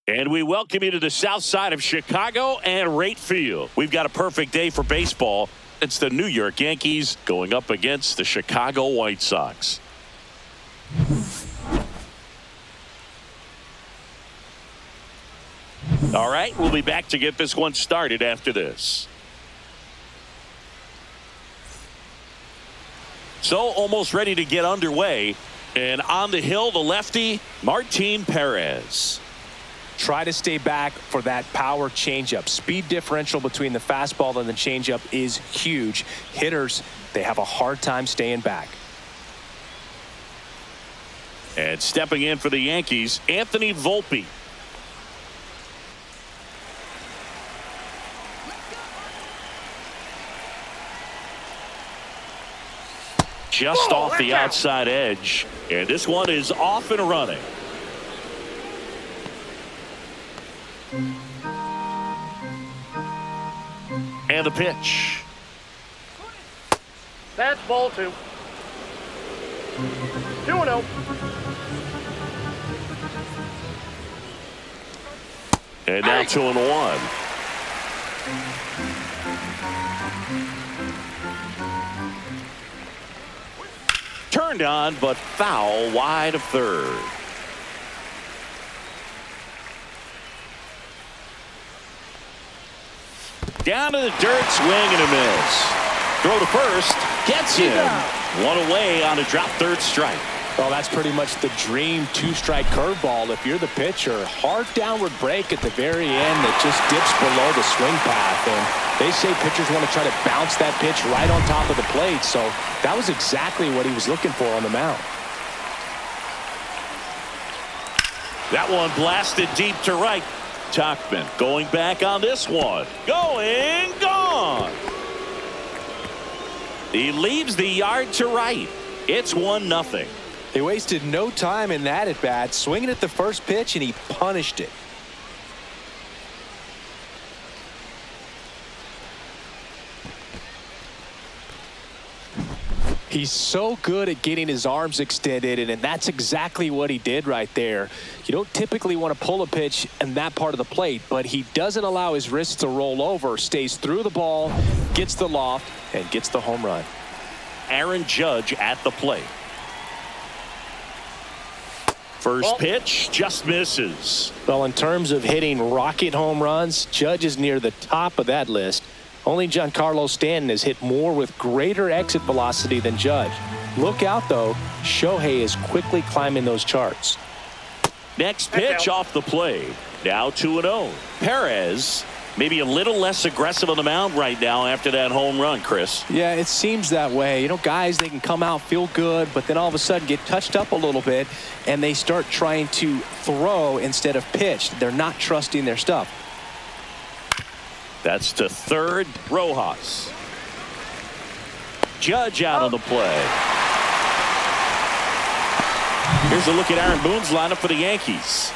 And we welcome you to the south side of Chicago and Rate Field. We've got a perfect day for baseball. It's the New York Yankees going up against the Chicago White Sox. All right, we'll be back to get this one started after this. So almost ready to get underway. And on the hill, the lefty, Martin Perez. Try to stay back for that power changeup. Speed differential between the fastball and the changeup is huge. Hitters, they have a hard time staying back. And stepping in for the Yankees, Anthony Volpe. Just off the outside edge. And this one is off and running. And the pitch. That's ball two. 2-0. And now 2-1. Turned on, but foul wide of third. Down to the dirt, swing and a miss. Throw to first, gets him. One away on a drop third strike. Well, that's pretty much the dream two-strike curveball. If you're the pitcher, hard downward break at the very end that just dips below the swing path. And they say pitchers want to try to bounce that pitch right on top of the plate. So that was exactly what he was looking for on the mound. That one blasted deep to right. Tachman going back on this one. Going, gone. He leaves the yard to right. It's 1-0. They wasted no time in that at bat, swinging at the first pitch, and he punished it. He's so good at getting his arms extended, and that's exactly what he did right there. You don't typically want to pull a pitch in that part of the plate, but he doesn't allow his wrists to roll over, stays through the ball, gets the loft, and gets the home run. Aaron Judge at the plate. First pitch just misses. Well, in terms of hitting rocket home runs, Judge is near the top of that list. Only Giancarlo Stanton has hit more with greater exit velocity than Judge. Look out, though. Shohei is quickly climbing those charts. Next pitch off the plate. Now 2-0. Perez maybe a little less aggressive on the mound right now after that home run, Chris. Yeah, it seems that way. You know, guys, they can come out, feel good, but then all of a sudden get touched up a little bit, and they start trying to throw instead of pitch. They're not trusting their stuff. That's to third, Rojas. Judge out on the play. Here's a look at Aaron Boone's lineup for the Yankees.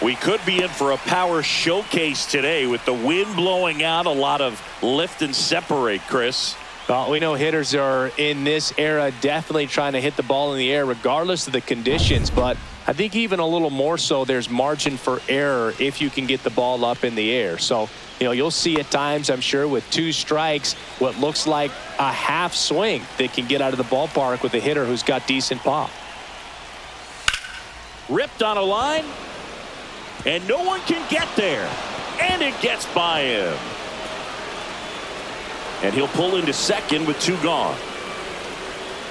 We could be in for a power showcase today with the wind blowing out, a lot of lift and separate, Chris. Well, we know hitters are in this era definitely trying to hit the ball in the air regardless of the conditions, but I think even a little more so there's margin for error if you can get the ball up in the air. So, you know, you'll see at times, I'm sure, with two strikes, what looks like a half swing that can get out of the ballpark with a hitter who's got decent pop. Ripped on a line, and no one can get there, and it gets by him. And he'll pull into second with 2 gone.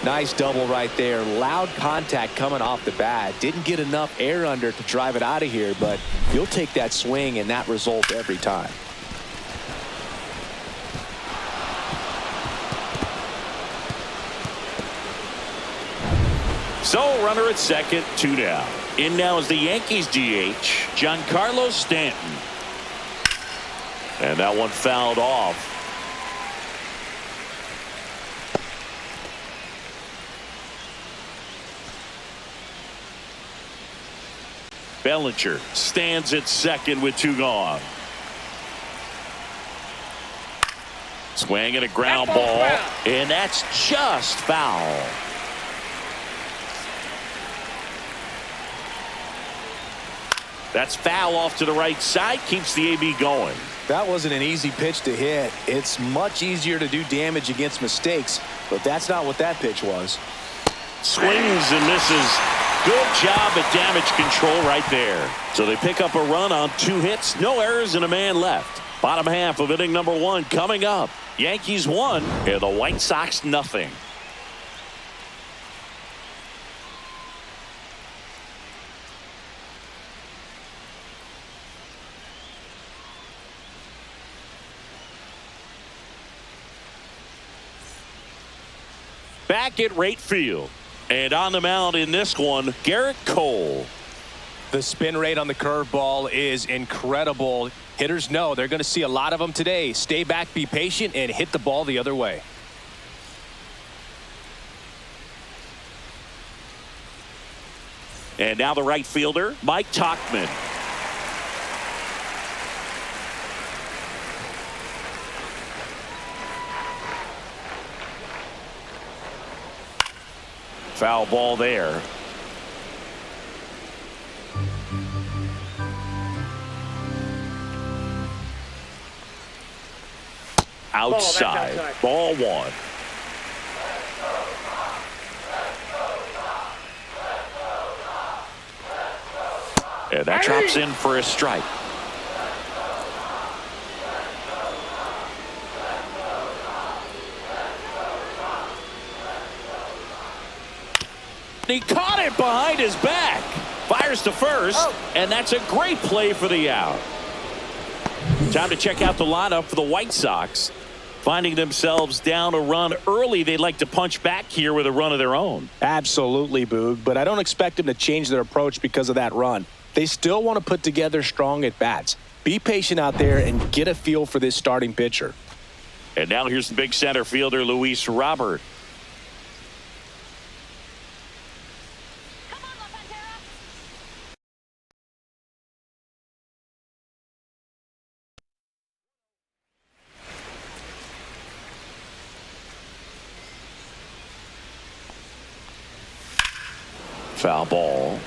Nice double right there. Loud contact coming off the bat. Didn't get enough air under to drive it out of here, but you'll take that swing and that result every time. So runner at second, 2 down. In now is the Yankees DH, Giancarlo Stanton. And that one fouled off. Bellinger stands at second with 2 gone. Swing and a ground ball, and that's just foul. That's foul off to the right side. Keeps the AB going. That wasn't an easy pitch to hit. It's much easier to do damage against mistakes, but that's not what that pitch was. Swings and misses. Good job at damage control right there. So they pick up a run on 2 hits, no errors, and a man left. Bottom half of inning number 1 coming up. Yankees 1 and the White Sox nothing. Back at right field. And on the mound in this one, Garrett Cole. The spin rate on the curveball is incredible. Hitters know they're going to see a lot of them today. Stay back, be patient, and hit the ball the other way. And now the right fielder, Mike Tauchman. Foul ball there. Outside. Ball 1. And that drops in for a strike. He caught it behind his back. Fires to first, and that's a great play for the out. Time to check out the lineup for the White Sox. Finding themselves down a run early, they'd like to punch back here with a run of their own. Absolutely, Boog, but I don't expect them to change their approach because of that run. They still want to put together strong at-bats. Be patient out there and get a feel for this starting pitcher. And now here's the big center fielder, Luis Robert. Foul ball.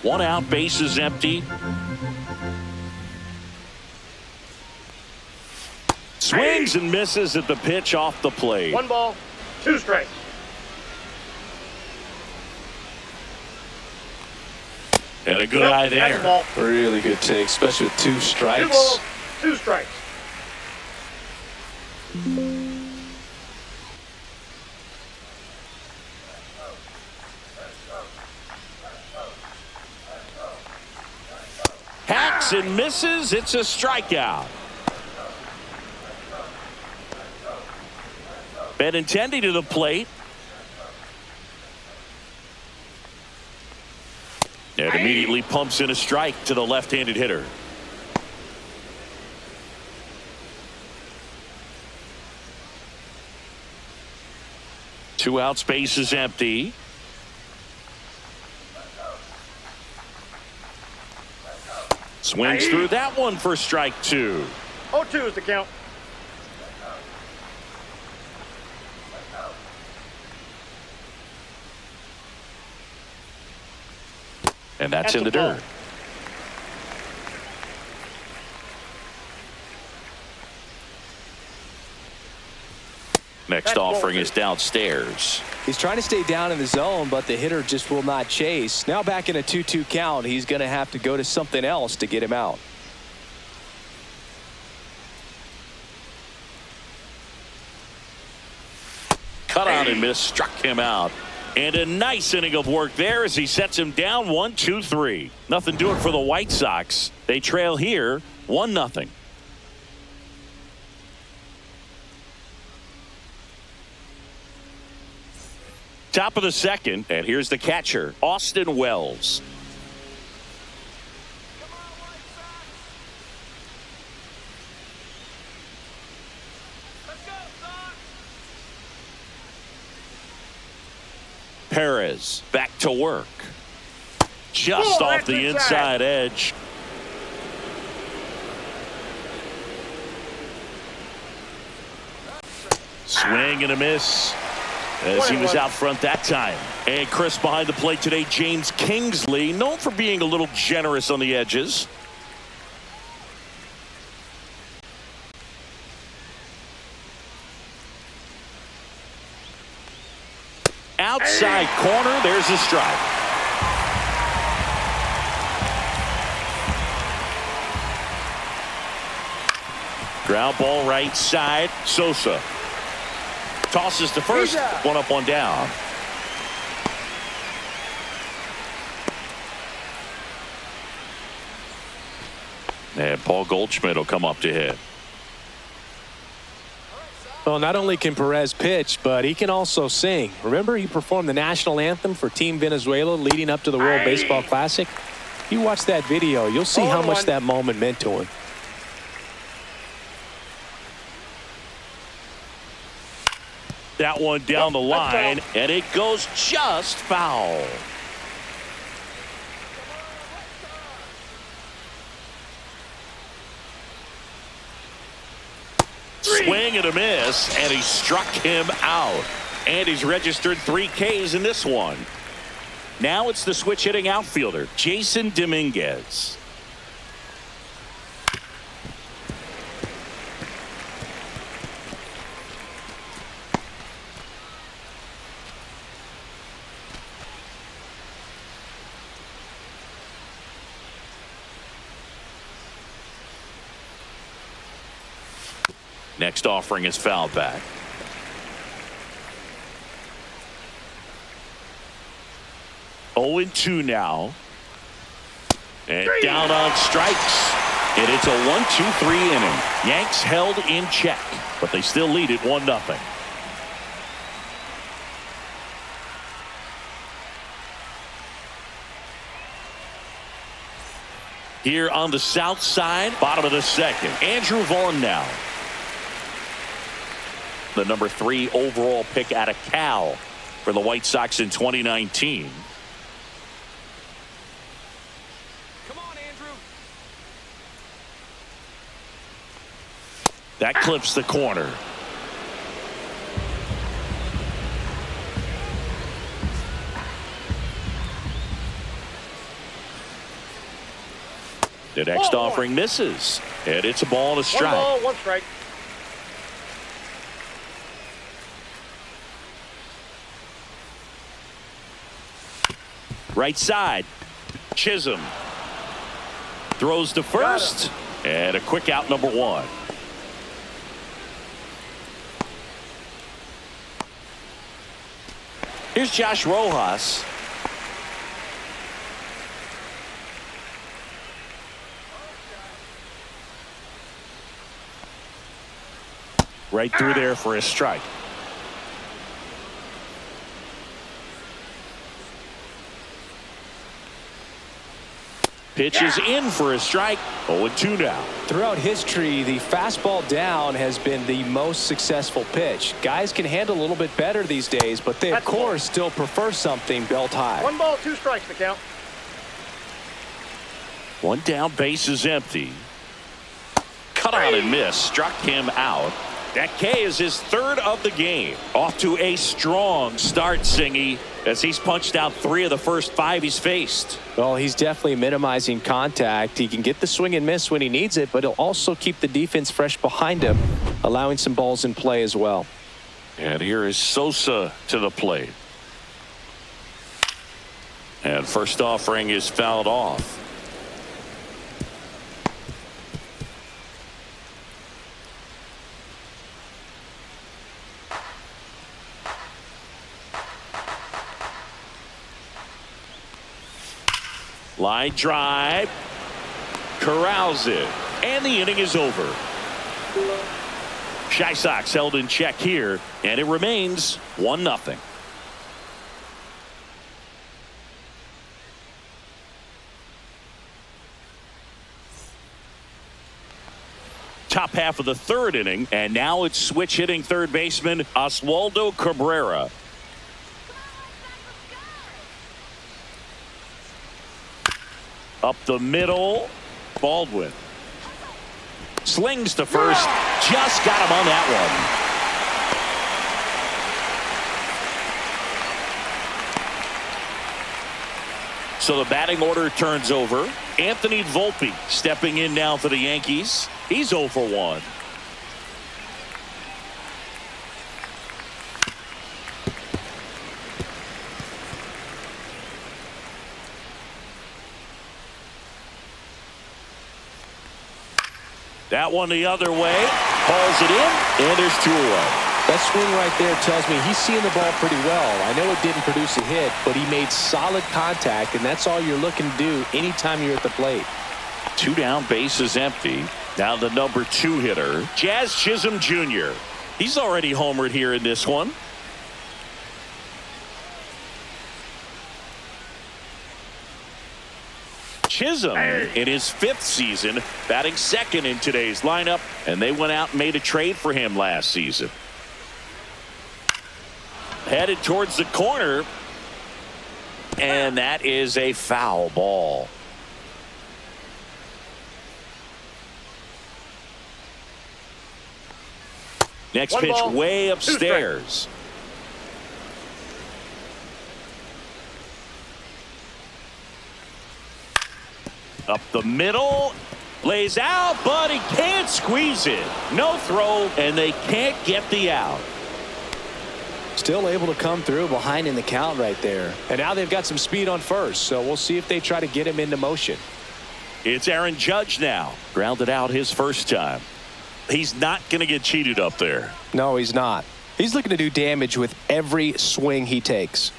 1 out, base is empty. Swings and misses at the pitch off the plate. 1 ball, 2 strikes. And a good eye there. Really good take, especially with 2 strikes. 2 balls, 2 strikes. Hacks and misses. It's a strikeout. Benintendi to the plate. And immediately pumps in a strike to the left-handed hitter. Two outs, base is empty. Swings through that one for strike 2. 0-2 is the count. And that's in the dirt. Next offering is downstairs. He's trying to stay down in the zone, but the hitter just will not chase. Now back in a 2-2 count, he's going to have to go to something else to get him out. Cut out and miss, struck him out. And a nice inning of work there as he sets him down 1-2-3. Nothing doing for the White Sox. They trail here 1-0. Top of the second, and here's the catcher, Austin Wells. Perez back to work. Just off the inside edge. Swing and a miss. as he was out front that time. And Chris behind the plate today, James Kingsley, known for being a little generous on the edges. Outside corner, there's a strike. Ground ball right side. Sosa tosses to first. One up, one down. And Paul Goldschmidt will come up to hit. Well, not only can Perez pitch, but he can also sing. Remember, he performed the national anthem for Team Venezuela leading up to the World Baseball Classic. You watch that video, you'll see how much that moment meant to him. That one down the line, and it goes just foul. Swing and a miss, and he struck him out. And he's registered 3 Ks in this one. Now it's the switch hitting outfielder, Jason Dominguez. Next offering is fouled back. Oh, 0-2 now. And down on strikes. And it's a 1-2-3 inning. Yanks held in check, but they still lead it 1-0. Here on the south side, bottom of the second. Andrew Vaughn now. The number 3 overall pick out of Cal for the White Sox in 2019. Come on, Andrew. That clips the corner. The next offering misses, and it's a ball and a strike. 1 ball, 1 strike. Right side. Chisholm throws to first, and a quick out, number 1. Here's Josh Rojas. Right through there for a strike. Pitch is in for a strike. 0-2 now. Throughout history, the fastball down has been the most successful pitch. Guys can handle a little bit better these days, but they, of course, still prefer something belt high. 1 ball, 2 strikes to count. 1 down, base is empty. Cut on and miss. Struck him out. That K is his 3rd of the game. Off to a strong start, Singy, as he's punched out 3 of the first 5 he's faced. Well, he's definitely minimizing contact. He can get the swing and miss when he needs it, but he'll also keep the defense fresh behind him, allowing some balls in play as well. And here is Sosa to the plate. And first offering is fouled off. Line drive, corrals it, and the inning is over. Chi Sox held in check here, and it remains 1-0. Top half of the 3rd inning, and now it's switch hitting third baseman Oswaldo Cabrera. Up the middle, Baldwin slings to first. Just got him on that So the batting order turns over. Anthony Volpe stepping in now for the Yankees. He's 0 for 1. That one the other way. Hauls it in, and there's 2 away. That swing right there tells me he's seeing the ball pretty well. I know it didn't produce a hit, but he made solid contact, and that's all you're looking to do anytime you're at the plate. 2 down, bases empty. Now the number 2 hitter, Chisholm Jr. He's already homered here in this one. Chisholm in his 5th season, batting 2nd in today's lineup, and they went out and made a trade for him last season. Headed towards the corner, and that is a foul ball. Next pitch way upstairs. Up the middle, lays out, but he can't squeeze it. No throw, and they can't get the out. Still able to come through behind in the count right there. And now they've got some speed on first, so we'll see if they try to get him into motion. It's Aaron Judge now. Grounded out his first time. He's not going to get cheated up there. No, he's not. He's looking to do damage with every swing he takes.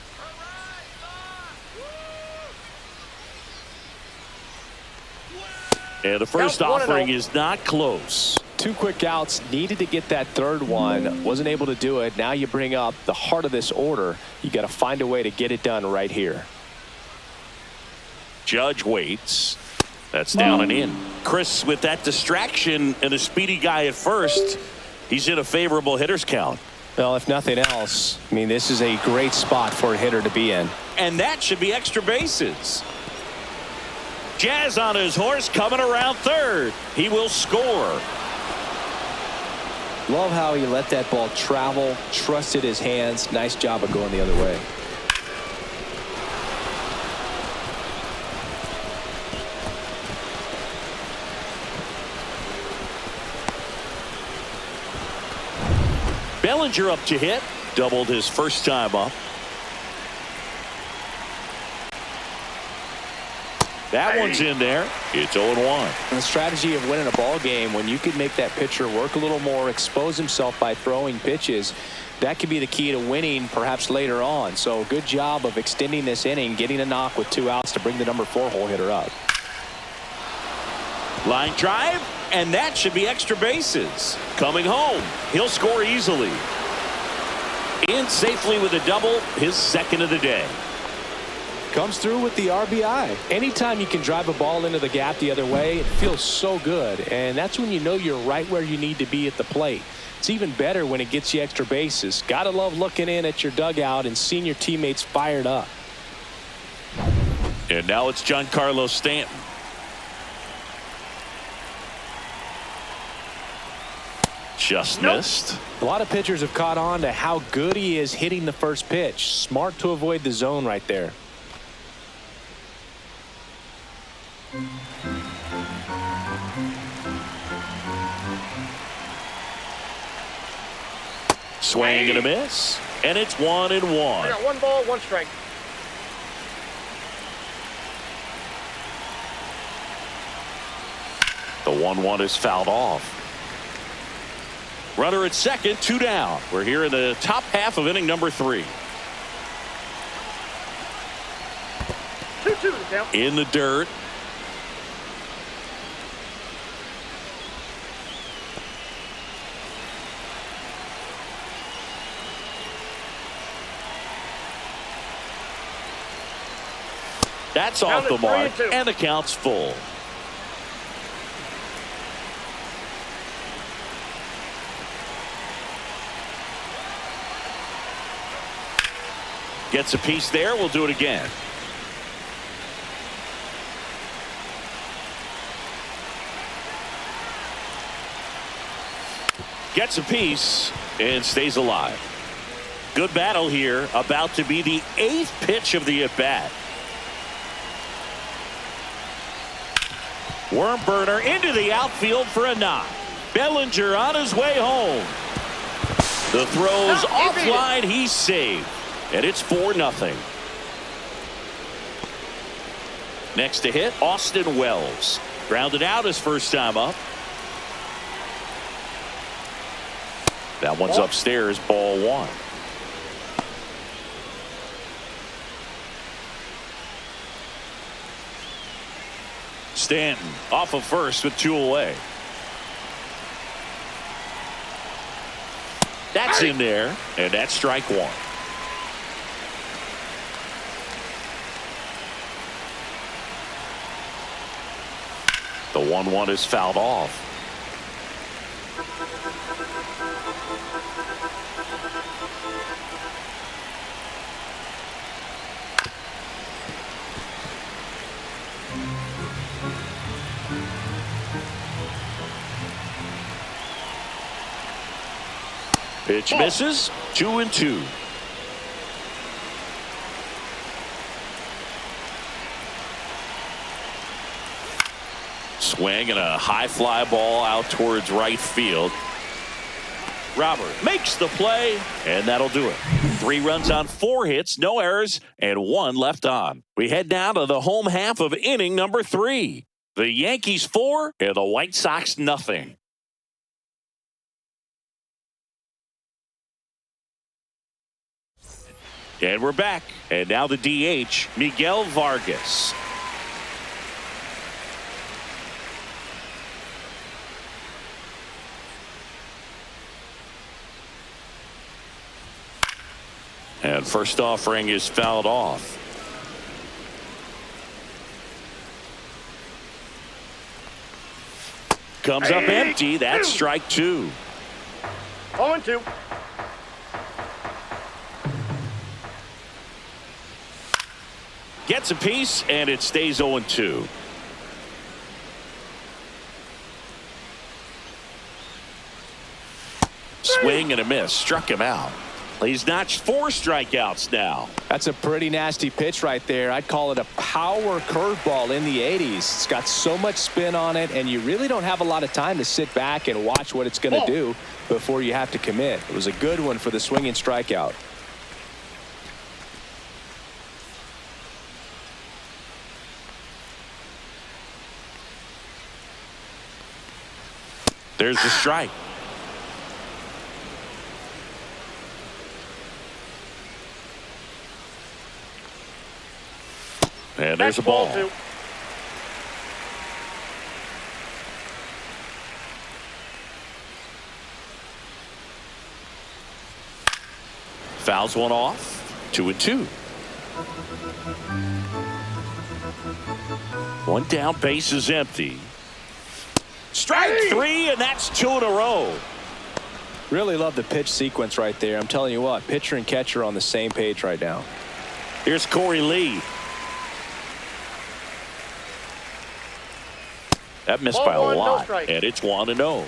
And the first offering is not close. 2 quick outs, needed to get that 3rd one, wasn't able to do it. Now you bring up the heart of this order. You got to find a way to get it done right here. Judge waits. That's down and in. Chris, with that distraction and a speedy guy at first, he's in a favorable hitter's count. Well, if nothing else, I mean, this is a great spot for a hitter to be in. And that should be extra bases. Jazz on his horse coming around 3rd. He will score. Love how he let that ball travel, trusted his hands. Nice job of going the other way. Bellinger up to hit. Doubled his first time up. That one's in there. It's 0-1. And the strategy of winning a ball game, when you can make that pitcher work a little more, expose himself by throwing pitches, that could be the key to winning perhaps later on. So good job of extending this inning, getting a knock with 2 outs to bring the number 4 hole hitter up. Line drive, and that should be extra bases. Coming home, he'll score easily. In safely with a double, his 2nd of the day. Comes through with the RBI. Anytime you can drive a ball into the gap the other way, it feels so good. And that's when you know you're right where you need to be at the plate. It's even better when it gets you extra bases. Gotta love looking in at your dugout and seeing your teammates fired up. And now it's Giancarlo Stanton. Just missed. A lot of pitchers have caught on to how good he is hitting the first pitch. Smart to avoid the zone right there. Swing and a miss. And it's 1-1. I got 1 ball, 1 strike. The 1-1 is fouled off. Runner at 2nd, 2 down. We're here in the top half of inning number 3. 2-2 the count. In the dirt. That's off the mark, and the count's full. Gets a piece there. We'll do it again. Gets a piece and stays alive. Good battle here. About to be the 8th pitch of the at-bat. Worm burner into the outfield for a knock. Bellinger on his way home. The throw's offline. He's saved. And it's 4-0. Next to hit, Austin Wells. Grounded out his first time up. That one's upstairs, ball 1. Stanton off of first with 2 away. That's in there, and that's strike 1. The 1-1 is fouled off. Pitch misses. 2-2. Swing and a high fly ball out towards right field. Robert makes the play, and that'll do it. 3 runs on 4 hits, no errors, and 1 left on. We head down to the home half of inning number 3. The Yankees 4 and the White Sox nothing. And we're back. And now the DH, Miguel Vargas. And first offering is fouled off. Comes up empty. That's strike 2. 0-2. Gets a piece, and it stays 0-2. Swing and a miss. Struck him out. He's notched 4 strikeouts now. That's a pretty nasty pitch right there. I'd call it a power curveball in the 80s. It's got so much spin on it, and you really don't have a lot of time to sit back and watch what it's going to do before you have to commit. It was a good one for the swinging strikeout. There's the strike. And there's a ball. Fouls one off. 2-2. One down, base is empty. Strike 3, and that's 2 in a row. Really love the pitch sequence right there. I'm telling you what, pitcher and catcher on the same page right now. Here's Corey Lee. That missed by a lot, and it's 1-0.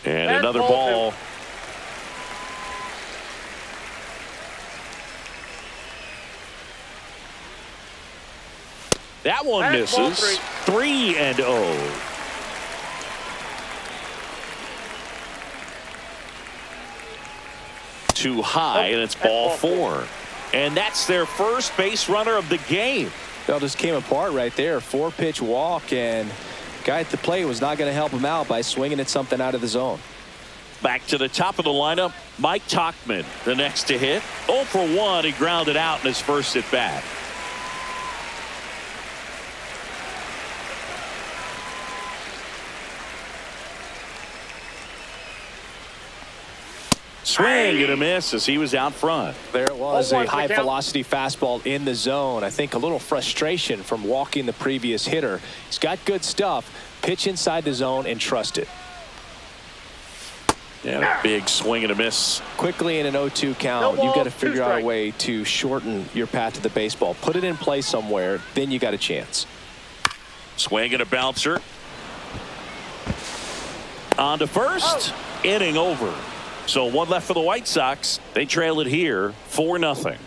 And another ball. That one misses. 3-0. Too high, and it's ball 4. And that's their first base runner of the game. Well, just came apart right there. 4-pitch walk, and guy at the plate was not going to help him out by swinging at something out of the zone. Back to the top of the lineup, Mike Tauchman, the next to hit. 0 for 1, he grounded out in his first at bat. Swing and a miss as he was out front. There it was, a high velocity fastball in the zone. I think a little frustration from walking the previous hitter. He's got good stuff. Pitch inside the zone and trust it. And a big swing and a miss. Quickly in an 0-2 count, you've got to figure out a way to shorten your path to the baseball. Put it in play somewhere, then you got a chance. Swing and a bouncer. On to first. Inning over. So one left for the White Sox. They trail it here 4-0.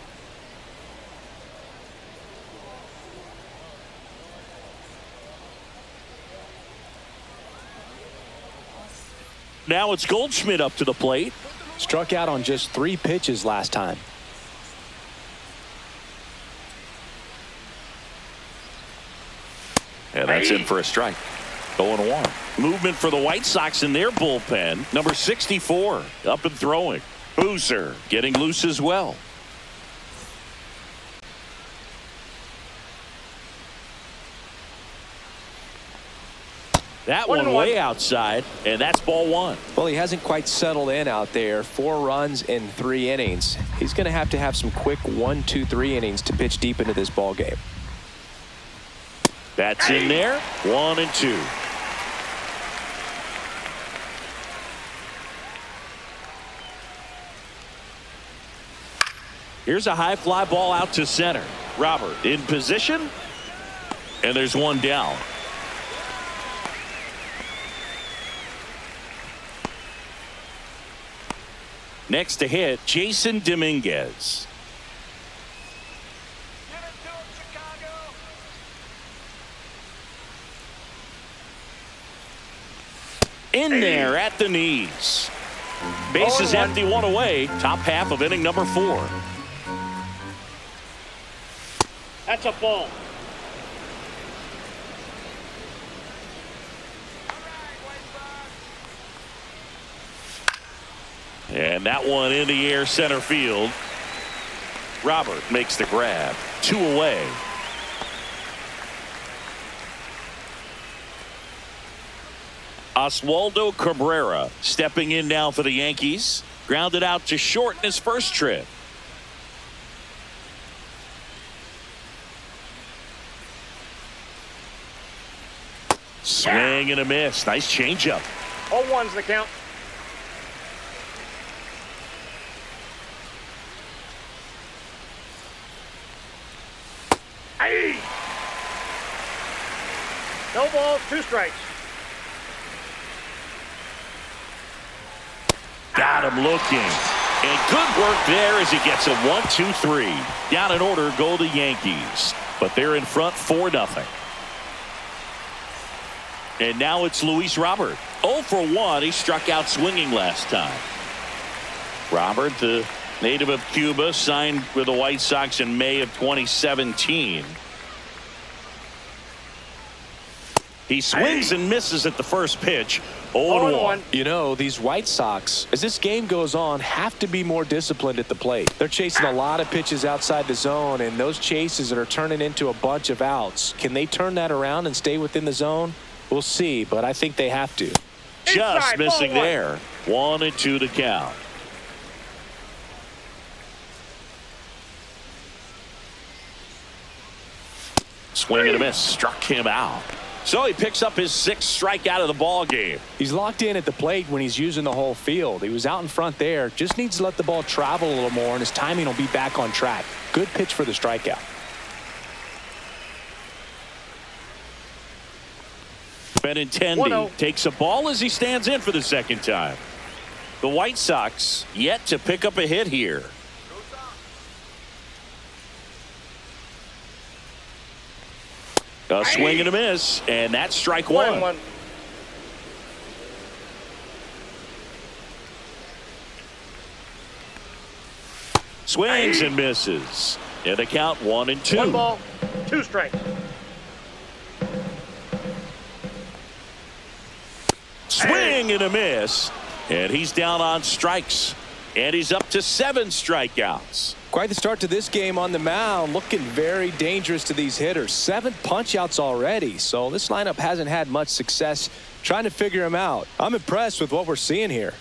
Now it's Goldschmidt up to the plate. Struck out on just 3 pitches last time. And that's in for a strike. 0-1. Movement for the White Sox in their bullpen. Number 64 up and throwing. Boozer getting loose as well. That one way outside, and that's ball 1. Well, he hasn't quite settled in out there. 4 runs in 3 innings. He's going to have some quick 1, 2, 3 innings to pitch deep into this ball game. That's in there. 1-2. Here's a high fly ball out to center. Robert in position, and there's one down. Next to hit, Jason Dominguez. Get it to him, Chicago. In there at the knees. Bases empty, 1 away. Top half of inning number 4. That's a ball. And that one in the air center field. Robert makes the grab. 2 away. Oswaldo Cabrera stepping in now for the Yankees. Grounded out to short in his first trip. Swing and a miss. Nice changeup. 0-1's the count. Hey! No balls, 2 strikes. Got him looking. And good work there as he gets a 1-2-3. Down in order go the Yankees. But they're in front 4-0. And now it's Luis Robert. 0 for 1. He struck out swinging last time. Robert, the native of Cuba, signed with the White Sox in May of 2017. He swings and misses at the first pitch. 0-1. You know, these White Sox, as this game goes on, have to be more disciplined at the plate. They're chasing a lot of pitches outside the zone, and those chases that are turning into a bunch of outs. Can they turn that around and stay within the zone? We'll see, but I think they have to. Just missing there. 1-2 to count. Swing and a miss. Struck him out. So he picks up his 6th strikeout of the ball game. He's locked in at the plate when he's using the whole field. He was out in front there. Just needs to let the ball travel a little more, and his timing will be back on track. Good pitch for the strikeout. Benintendi takes a ball as he stands in for the 2nd time. The White Sox yet to pick up a hit here. A swing and a miss, and that's strike 1. Swings and misses. And the count 1-2. 1 ball, 2 strikes. Swing and a miss. And he's down on strikes. And he's up to 7 strikeouts. Quite the start to this game on the mound. Looking very dangerous to these hitters. 7 punch-outs already. So this lineup hasn't had much success trying to figure him out. I'm impressed with what we're seeing here.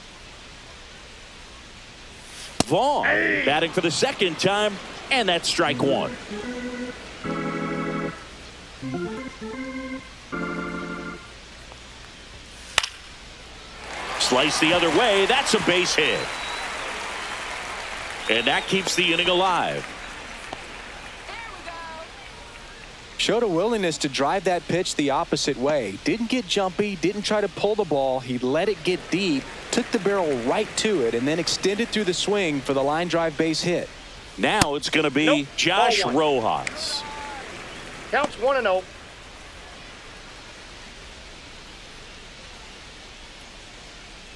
Vaughn batting for the 2nd time. And that's strike 1. Slice the other way. That's a base hit. And that keeps the inning alive. Showed a willingness to drive that pitch the opposite way. Didn't get jumpy, didn't try to pull the ball. He let it get deep, took the barrel right to it, and then extended through the swing for the line drive base hit. Now it's going to be Josh Rojas. Counts 1-0.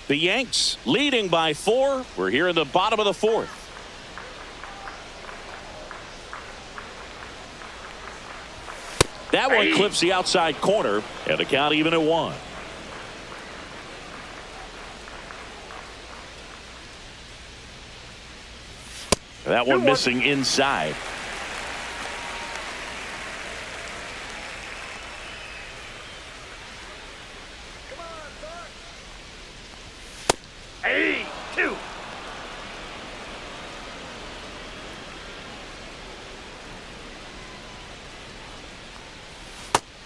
The Yanks leading by 4. We're here in the bottom of the 4th. That one clips the outside corner, and the count even at 1. That one missing inside. Hey, 2.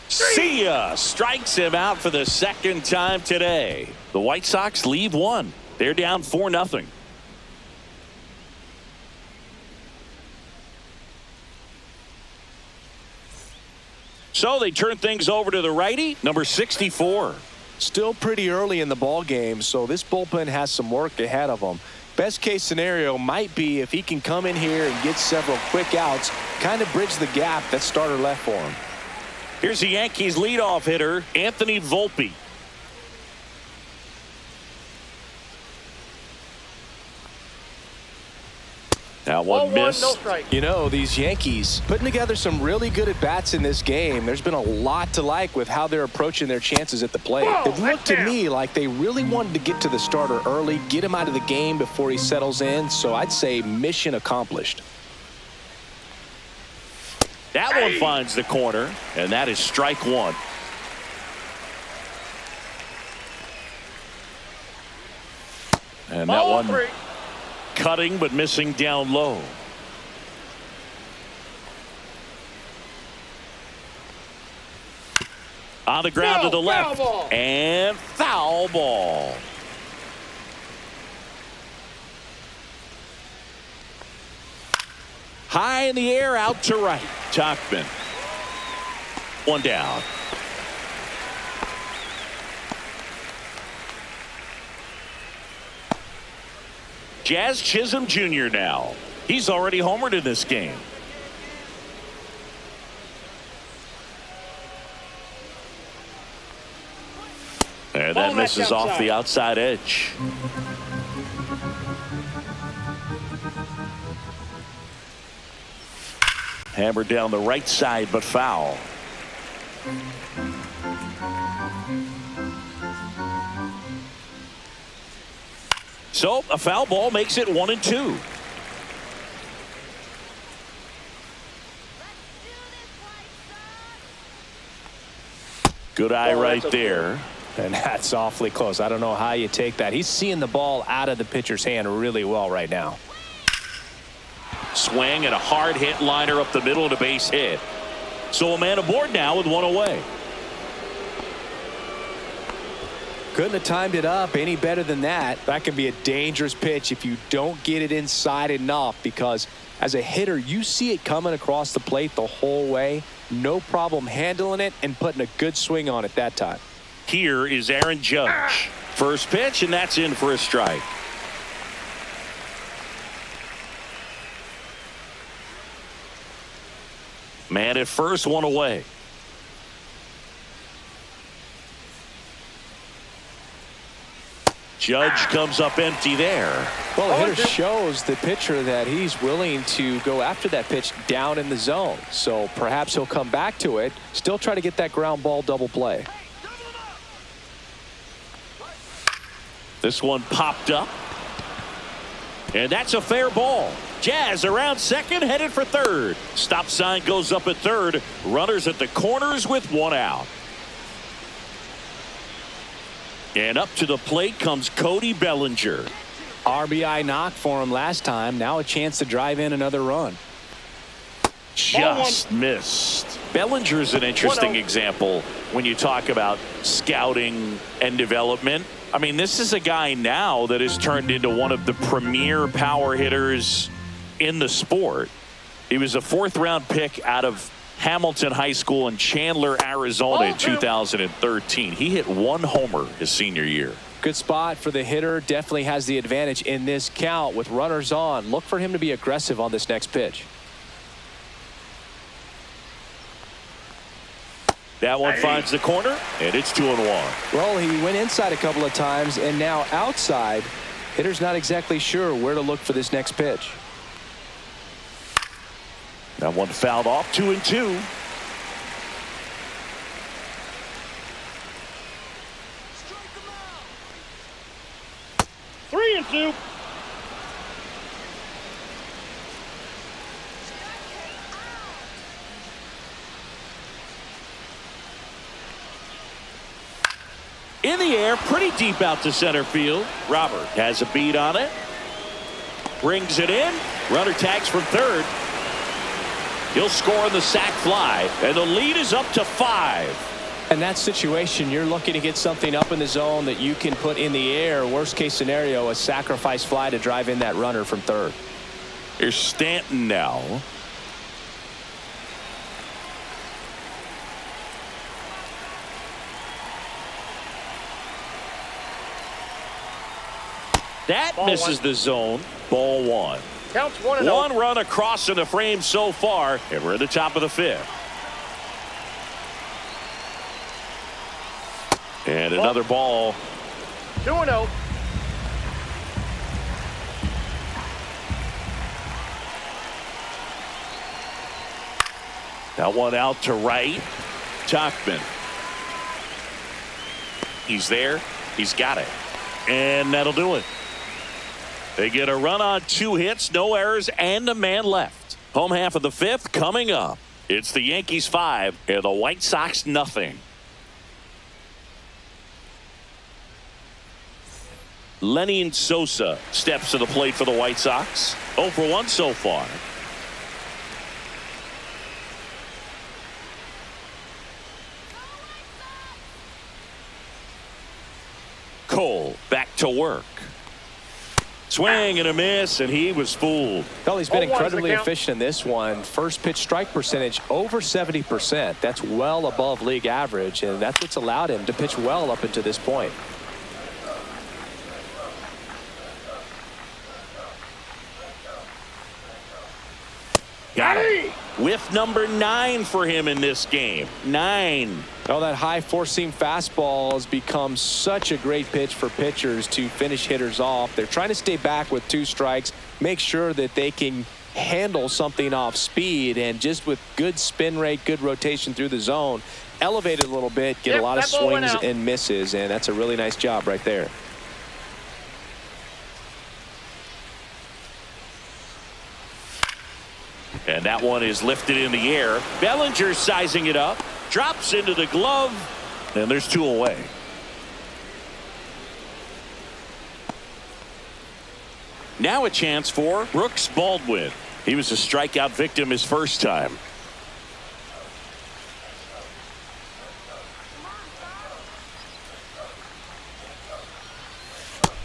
See ya. Strikes him out for the second time today. The White Sox lead 1. They're down 4-0. So they turn things over to the righty, number 64. Still pretty early in the ball game, so this bullpen has some work ahead of them. Best case scenario might be if he can come in here and get several quick outs, kind of bridge the gap that starter left for him. Here's the Yankees leadoff hitter, Anthony Volpe. That one missed. No strike. You know, these Yankees putting together some really good at-bats in this game. There's been a lot to like with how they're approaching their chances at the plate. It looked to me like they really wanted to get to the starter early, get him out of the game before he settles in. So I'd say mission accomplished. That one finds the corner, and that is strike 1. And that one cutting but missing down low. On the ground to the left. And foul ball. High in the air, out to right. Tachman. One down. Jazz Chisholm Jr. now. He's already homered in this game. And that misses off the outside edge. Hammered down the right side, but foul. So a foul ball makes it 1-2. Good eye right there. And that's awfully close. I don't know how you take that. He's seeing the ball out of the pitcher's hand really well right now. Swing and a hard hit liner up the middle of the base hit. So a man aboard now with one away. Couldn't have timed it up any better than that. That can be a dangerous pitch if you don't get it inside enough, because as a hitter, you see it coming across the plate the whole way. No problem handling it and putting a good swing on it that time. Here is Aaron Judge. First pitch, and that's in for a strike. Man at first, one away. Judge comes up empty there. Well, the hitter shows the pitcher that he's willing to go after that pitch down in the zone. So perhaps he'll come back to it, still try to get that ground ball double play. This one popped up. And that's a fair ball. Jazz around second, headed for third. Stop sign goes up at third. Runners at the corners with one out. And up to the plate comes Cody Bellinger. RBI knock for him last time. Now a chance to drive in another run. Just missed. Bellinger's an interesting example when you talk about scouting and development. I mean, this is a guy now that has turned into one of the premier power hitters in the sport. He was a 4th round pick out of Hamilton High School in Chandler, Arizona in 2013. He hit 1 homer his senior year. Good spot for the hitter. Definitely has the advantage in this count with runners on. Look for him to be aggressive on this next pitch. That one finds the corner, and it's 2-1. Well, he went inside a couple of times, and now outside. Hitter's not exactly sure where to look for this next pitch. That one fouled off. 2-2. 3-2. In the air, pretty deep out to center field. Robert has a beat on it. Brings it in. Runner tags from third. He'll score on the sac fly, and the lead is up to 5. In that situation, you're looking to get something up in the zone that you can put in the air. Worst case scenario, a sacrifice fly to drive in that runner from third. Here's Stanton now. That Ball misses one. the zone. Ball 1. Counts 1-0. 1 run across in the frame so far, and we're at the top of the 5th. And another ball. 2-0. That one out to right. Tachman. He's there. He's got it. And that'll do it. They get a run on 2 hits, no errors, and a man left. Home half of the 5th coming up. It's the Yankees 5 and the White Sox nothing. Lenny Sosa steps to the plate for the White Sox. 0 for 1 so far. Cole back to work. Swing and a miss, and he was fooled. Well, he's been 0-1's the incredibly count. efficient in this one. First pitch strike percentage over 70%. That's well above league average, and that's what's allowed him to pitch well up until this point. Got it. Whiff number 9 for him in this game. 9. Oh, that high four-seam fastball has become such a great pitch for pitchers to finish hitters off. They're trying to stay back with 2 strikes, make sure that they can handle something off speed, and just with good spin rate, good rotation through the zone, elevate it a little bit, get a lot of that ball went swings out. and misses, and that's a really nice job right there. And that one is lifted in the air. Bellinger sizing it up. Drops into the glove. And there's 2 away. Now a chance for Brooks Baldwin. He was a strikeout victim his first time.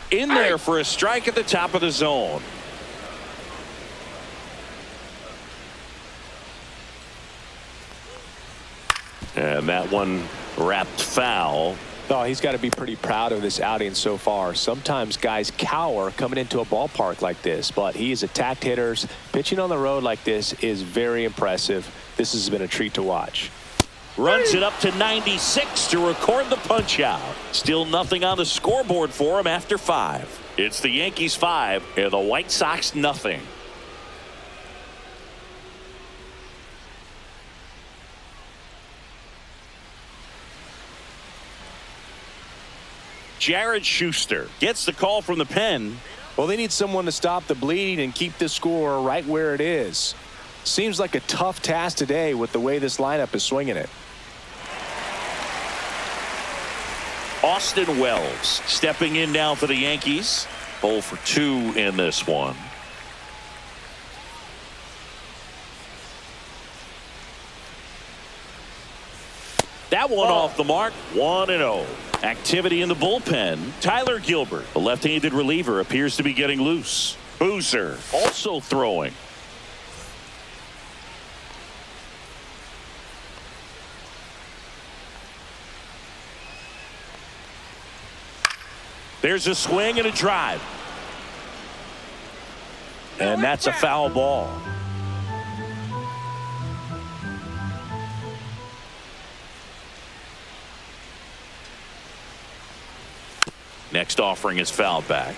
In there for a strike at the top of the zone. And that one wrapped foul. Oh, he's got to be pretty proud of this outing so far. Sometimes guys cower coming into a ballpark like this, but he has attacked hitters. Pitching on the road like this is very impressive. This has been a treat to watch. Runs it up to 96 to record the punch out. Still nothing on the scoreboard for him after 5. It's the Yankees 5 and the White Sox nothing. Jared Schuster gets the call from the pen. Well, they need someone to stop the bleed and keep the score right where it is. Seems like a tough task today with the way this lineup is swinging it. Austin Wells stepping in now for the Yankees. 0 for 2 in this one. That one off the mark. 1-0. Activity in the bullpen. Tyler Gilbert, the left-handed reliever, appears to be getting loose. Boozer also throwing. There's a swing and a drive. And that's a foul ball. Next offering is fouled back.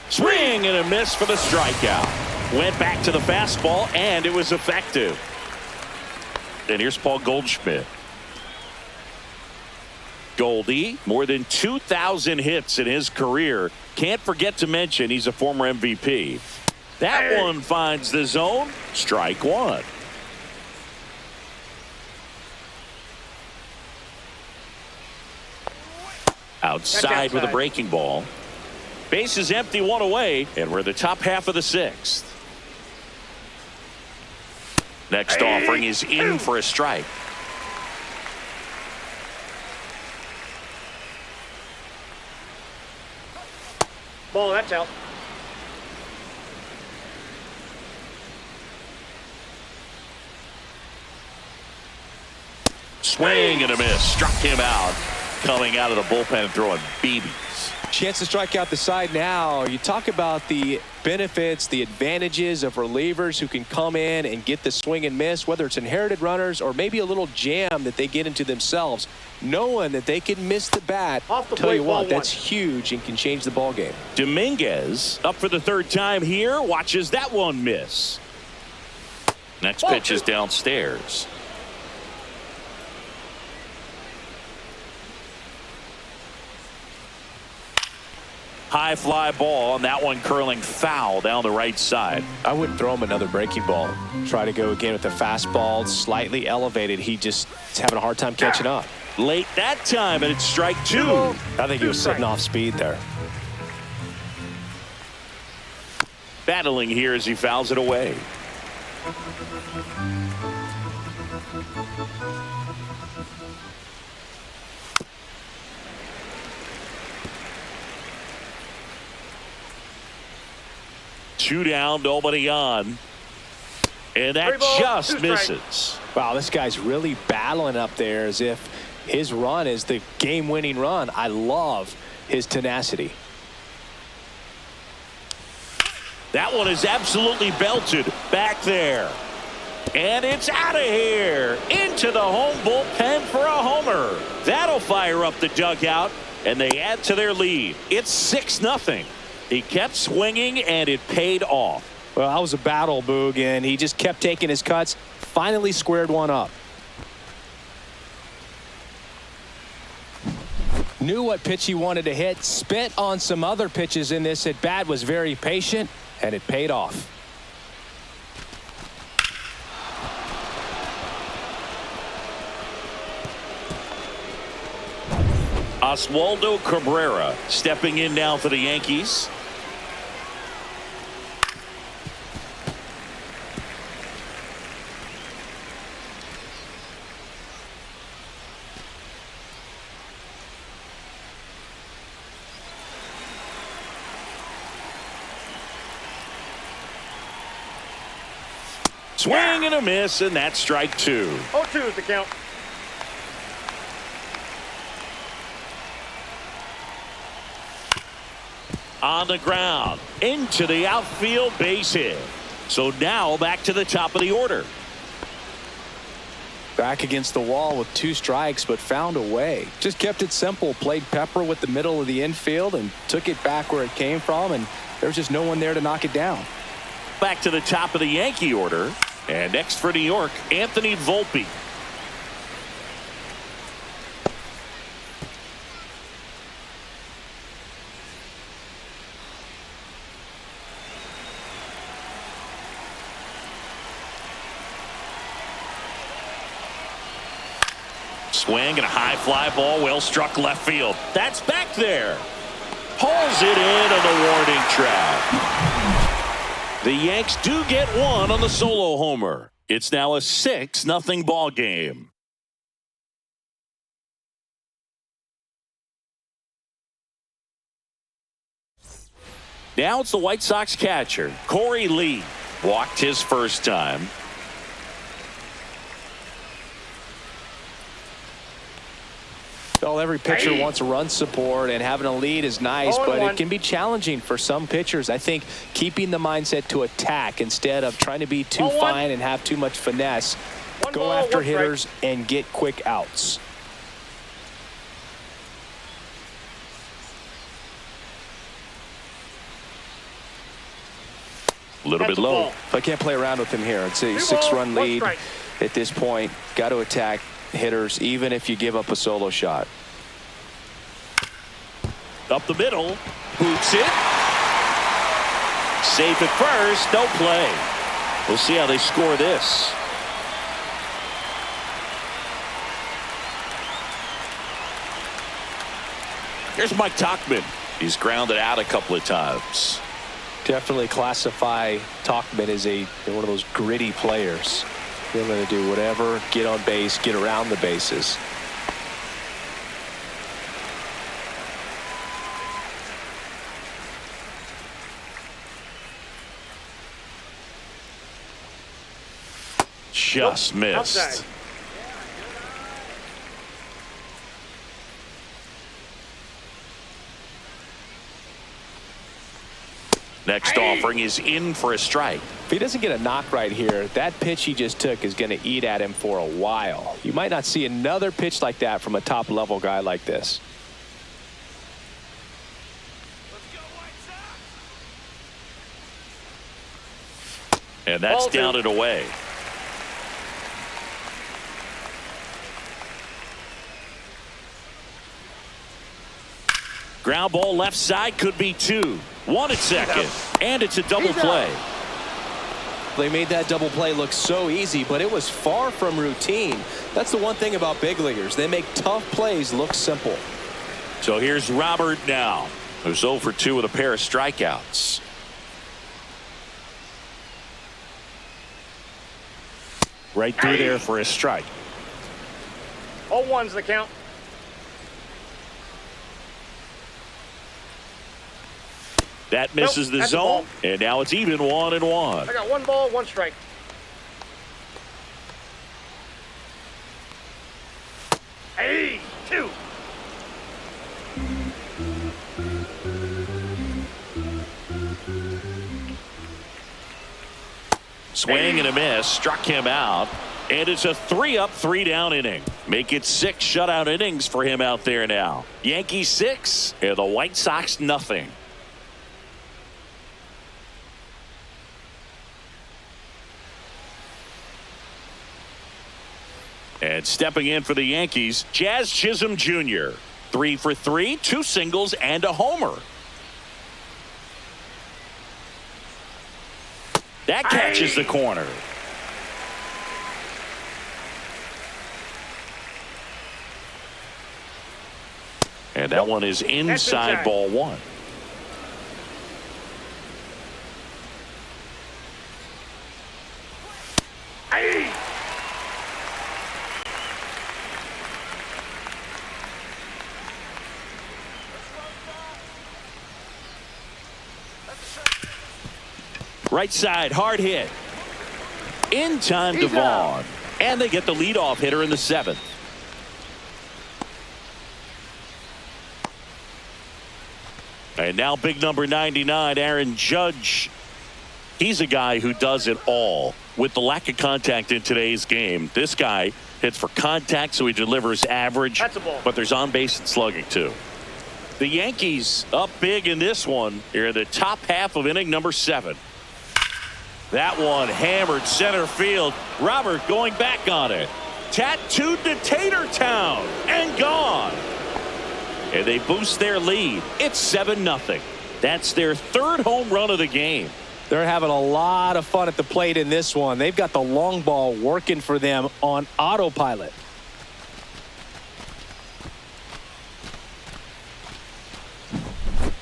Swing and a miss for the strikeout. Went back to the fastball, and it was effective. And here's Paul Goldschmidt. Goldie, more than 2,000 hits in his career. Can't forget to mention he's a former MVP. That one finds the zone. Strike one. Outside with a breaking ball. Base is empty, one away, and we're the top half of the sixth. Next offering is in for a strike. Ball, that's out. Swing and a miss. Struck him out. Coming out of the bullpen and throwing BBs. Chance to strike out the side now. You talk about the benefits, the advantages of relievers who can come in and get the swing and miss, whether it's inherited runners or maybe a little jam that they get into themselves, knowing that they can miss the bat. Off the Tell plate, you what, ball that's one. huge and can change the ball game. Dominguez up for the third time here. Watches that one miss. Next pitch is downstairs. High fly ball, and that one curling foul down the right side. I wouldn't throw him another breaking ball. Try to go again with the fastball, slightly elevated. He just is having a hard time catching up. Late that time, and it's strike two. I think he was sitting off speed there. Battling here as he fouls it away. Two down, nobody on. And that just misses. Wow, this guy's really battling up there as if his run is the game-winning run. I love his tenacity. That one is absolutely belted back there. And it's out of here. Into the home bullpen for a homer. That'll fire up the dugout, and they add to their lead. It's 6-0. He kept swinging, and it paid off. Well, that was a battle, Boog, and he just kept taking his cuts. Finally squared one up. Knew what pitch he wanted to hit. Spit on some other pitches in this at bat. Was very patient, and it paid off. Oswaldo Cabrera stepping in now for the Yankees. Swing and a miss, and that's strike two. 0-2 is the count. On the ground, into the outfield, base hit. So now back to the top of the order. Back against the wall with 2 strikes, but found a way. Just kept it simple. Played pepper with the middle of the infield and took it back where it came from, and there was just no one there to knock it down. Back to the top of the Yankee order. And next for New York, Anthony Volpe. Swing and a high fly ball, well struck left field. That's back there. Pulls it in on the warning track. The Yanks do get one on the solo homer. It's now a 6-0 ball game. Now it's the White Sox catcher, Corey Lee. Walked his first time. Well, every pitcher wants run support, and having a lead is nice, but it can be challenging for some pitchers. I think keeping the mindset to attack instead of trying to be too fine and have too much finesse. Go after hitters and get quick outs. A little bit low. If I can't play around with him here, it's a 6-run lead at this point. Got to attack hitters, even if you give up a solo shot. Up the middle. Boots it. Safe at first. No play. We'll see how they score this. Here's Mike Tauchman. He's grounded out a couple of times. Definitely classify Tauchman as one of those gritty players. They're going to do whatever, get on base, get around the bases. Just missed. Outside. Next offering is in for a strike. If he doesn't get a knock right here, that pitch he just took is going to eat at him for a while. You might not see another pitch like that from a top-level guy like this. Let's go, White Sox. And that's down and away. Ground ball left side, could be 2. 1 at second, and it's a double play. They made that double play look so easy, but it was far from routine. That's the one thing about big leaguers. They make tough plays look simple. So here's Robert now, who's 0 for 2 with a pair of strikeouts. Right through there for a strike. 0-1's the count. That misses the zone, and now it's even 1-1. I got 1 ball, 1 strike. Hey, 2. Swing and a miss, struck him out, and it's a 3-up, 3-down inning. Make it 6 shutout innings for him out there now. Yankees 6 and the White Sox nothing. And stepping in for the Yankees, Chisholm Jr. 3 for 3, 2 singles and a homer. That catches the corner. And that one is inside ball 1. Right side, hard hit. In time to Vaughn. And they get the leadoff hitter in the 7th. And now big number 99, Aaron Judge. He's a guy who does it all. With the lack of contact in today's game, this guy hits for contact, so he delivers average. That's a ball. But there's on base and slugging too. The Yankees up big in this one. Here in the top half of inning number 7. That one hammered center field. Robert going back on it. Tattooed to Tater Town and gone. And they boost their lead. It's 7-0. That's their 3rd home run of the game. They're having a lot of fun at the plate in this one. They've got the long ball working for them on autopilot.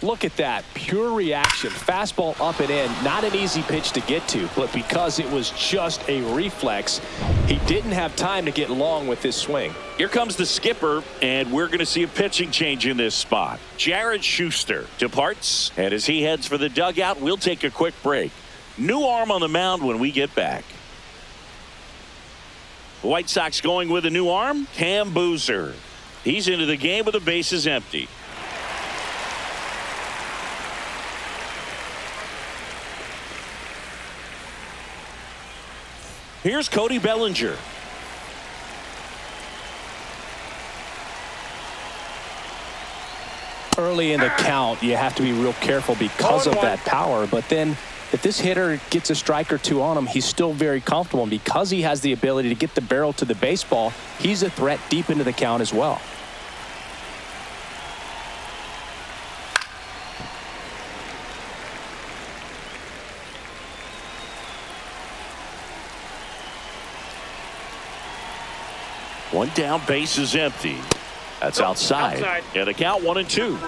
Look at that pure reaction. Fastball up and in. Not an easy pitch to get to, but because it was just a reflex, he didn't have time to get long with this swing. Here comes the skipper, and we're going to see a pitching change in this spot. Jared Schuster departs, and as he heads for the dugout, we'll take a quick break. New arm on the mound when we get back. The White Sox going with a new arm, Cam Boozer. He's into the game with the bases empty. Here's Cody Bellinger. Early in the count, you have to be real careful because of that power. But then if this hitter gets a strike or two on him, he's still very comfortable. And because he has the ability to get the barrel to the baseball, he's a threat deep into the count as well. One down, base is empty. That's outside. And a count 1-2.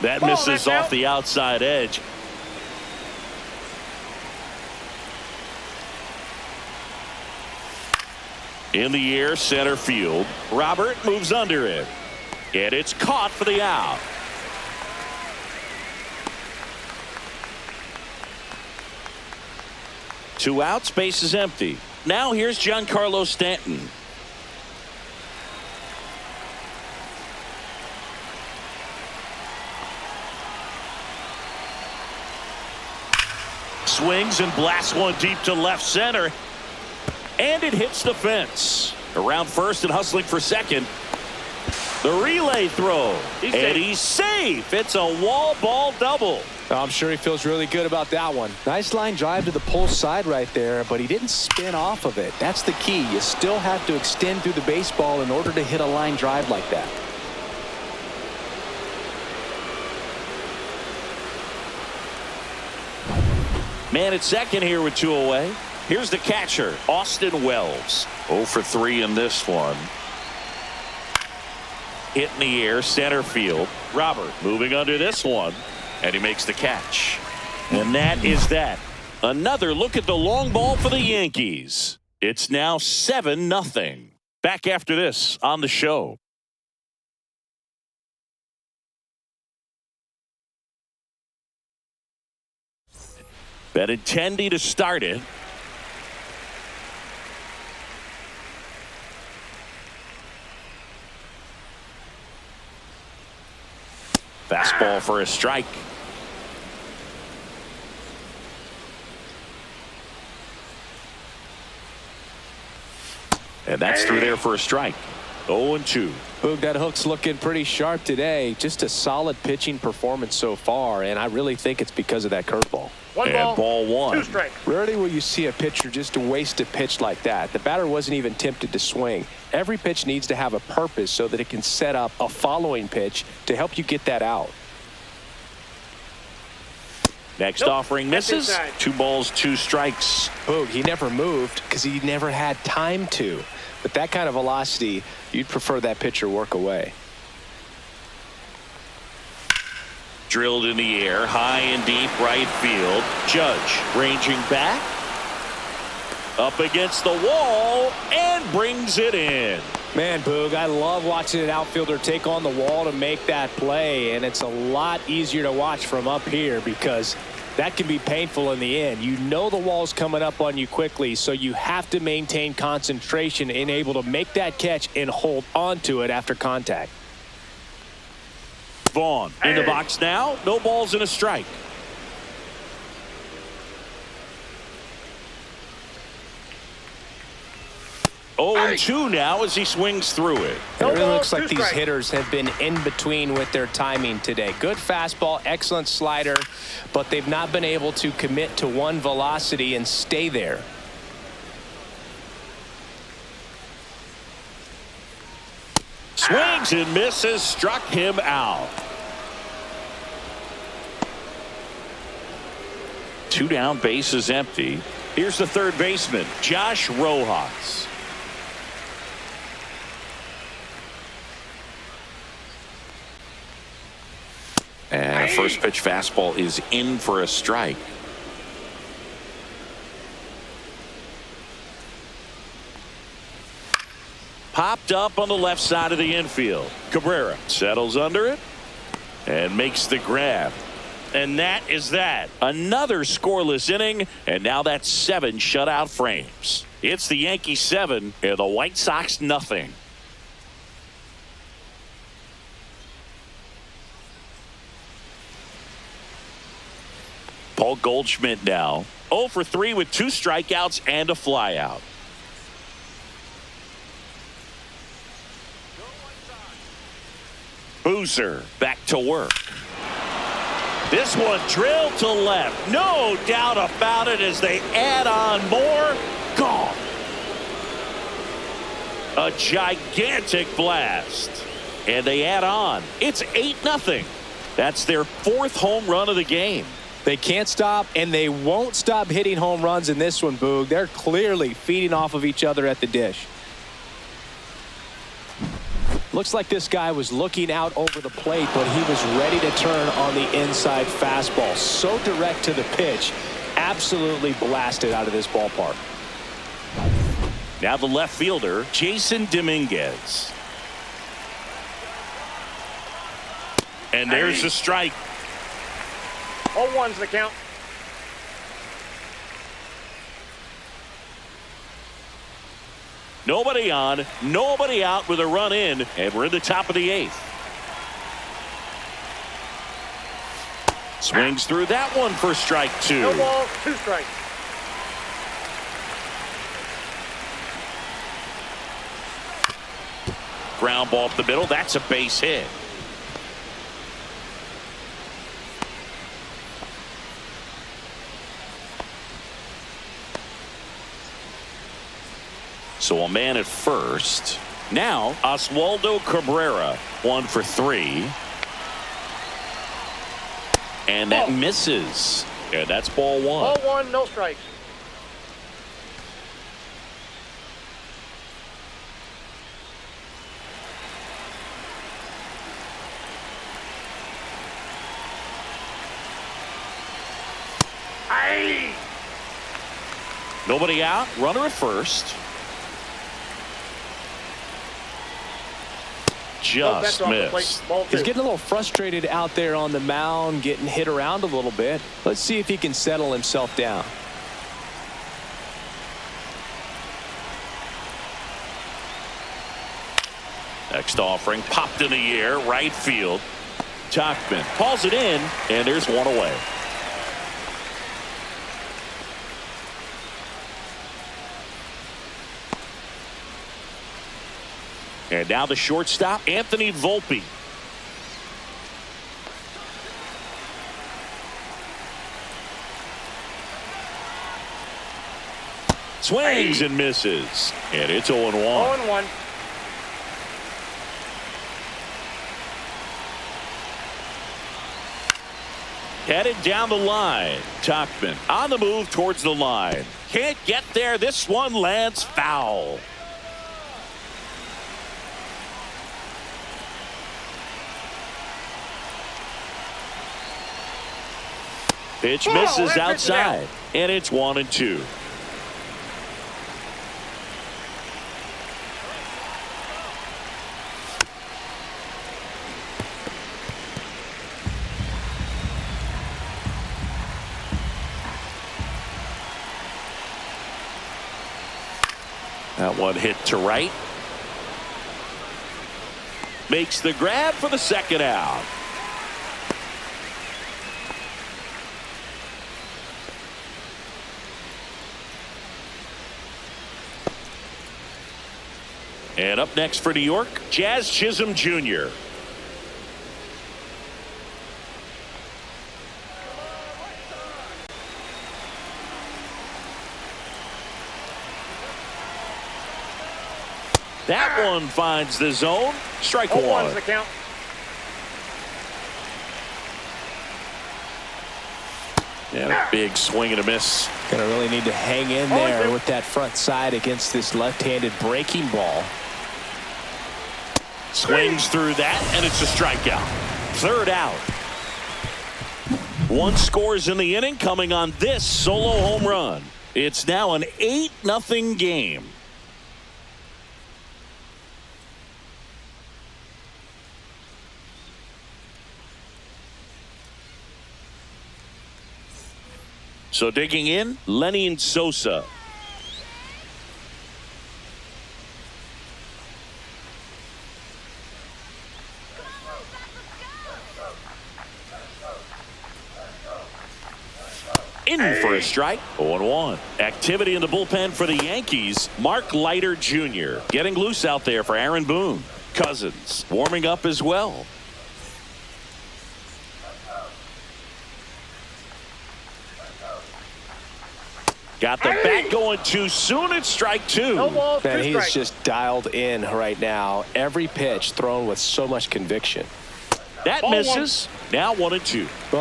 That misses off the outside edge. In the air, center field. Robert moves under it. And it's caught for the out. Two outs, base is empty. Now here's Giancarlo Stanton. Swings and blasts one deep to left center. And it hits the fence. Around first and hustling for second. The relay throw. He's safe. It's a wall ball double. I'm sure he feels really good about that one. Nice line drive to the pull side right there, but he didn't spin off of it. That's the key. You still have to extend through the baseball in order to hit a line drive like that. Man at second here with 2 away. Here's the catcher, Austin Wells. 0 for 3 in this one. Hit in the air, center field. Robert moving under this one. And he makes the catch. And that is that. Another look at the long ball for the Yankees. It's now 7-0. Back after this on the show. Benintendi to start it. Fastball for a strike. And that's through there for a strike. 0-2. Boog, that hook's looking pretty sharp today. Just a solid pitching performance so far, and I really think it's because of that curveball. Ball 1. 2 strikes. Rarely will you see a pitcher just waste a pitch like that. The batter wasn't even tempted to swing. Every pitch needs to have a purpose so that it can set up a following pitch to help you get that out. Next offering misses. 2 balls, 2 strikes. Boog, he never moved because he never had time to. With that kind of velocity, you'd prefer that pitcher work away. Drilled in the air, high and deep right field. Judge ranging back. Up against the wall and brings it in. Man, Boog, I love watching an outfielder take on the wall to make that play, and it's a lot easier to watch from up here because that can be painful in the end. You know the wall's coming up on you quickly, so you have to maintain concentration and able to make that catch and hold on to it after contact. Vaughn in the box now. No balls and a strike. Oh, and 2 now as he swings through it. It really looks like these hitters have been in between with their timing today. Good fastball, excellent slider, but they've not been able to commit to one velocity and stay there. Swings and misses, struck him out. 2 down, base is empty. Here's the third baseman, Josh Rojas. And a first pitch fastball is in for a strike. Popped up on the left side of the infield. Cabrera settles under it and makes the grab. And that is that. Another scoreless inning, and now that's 7 shutout frames. It's the Yankees 7 and the White Sox nothing. Paul Goldschmidt now 0 for 3 with 2 strikeouts and a flyout. Boozer back to work. This one drilled to left. No doubt about it as they add on more. Gone. A gigantic blast. And they add on. It's 8-0. That's their 4th home run of the game. They can't stop, and they won't stop hitting home runs in this one, Boog. They're clearly feeding off of each other at the dish. Looks like this guy was looking out over the plate, but he was ready to turn on the inside fastball. So direct to the pitch. Absolutely blasted out of this ballpark. Now the left fielder, Jason Dominguez. And there's the strike. 0-1's the count. Nobody on, nobody out with a run in, and we're in the top of the 8th. Swings through that one for strike 2. No ball, 2 strikes. Ground ball up the middle. That's a base hit. So a man at first. Now Oswaldo Cabrera 1 for 3. And that misses. And that's ball 1. 0-1, no strikes. Aye. Nobody out. Runner at first. Just missed. He's getting a little frustrated out there on the mound, getting hit around a little bit. Let's see if he can settle himself down. Next offering popped in the air, right field. Tachman calls it in, and there's one away. And now the shortstop, Anthony Volpe. Swings and misses. And it's 0-1. 0-1. Headed down the line. Tachman on the move towards the line. Can't get there. This one lands foul. Pitch misses outside, and it's 1-2. That one hit to right. Makes the grab for the second out. And up next for New York, Jazz Chisholm Jr. That one finds the zone. Strike 1. 0-1's the count. And a big swing and a miss. Gonna really need to hang in there with that front side against this left-handed breaking ball. Swings through that, and it's a strikeout. Third out. 1 scores in the inning, coming on this solo home run. It's now an 8-0 game. So digging in, Lenny Sosa. In for a strike. 0-1. Activity in the bullpen for the Yankees. Mark Leiter Jr. getting loose out there for Aaron Boone. Cousins warming up as well. Got the bat going too soon. It's strike two. No ball, Man, two he's strikes. just dialed in right now. Every pitch thrown with so much conviction. That Ball misses. Now 1-2. Well, One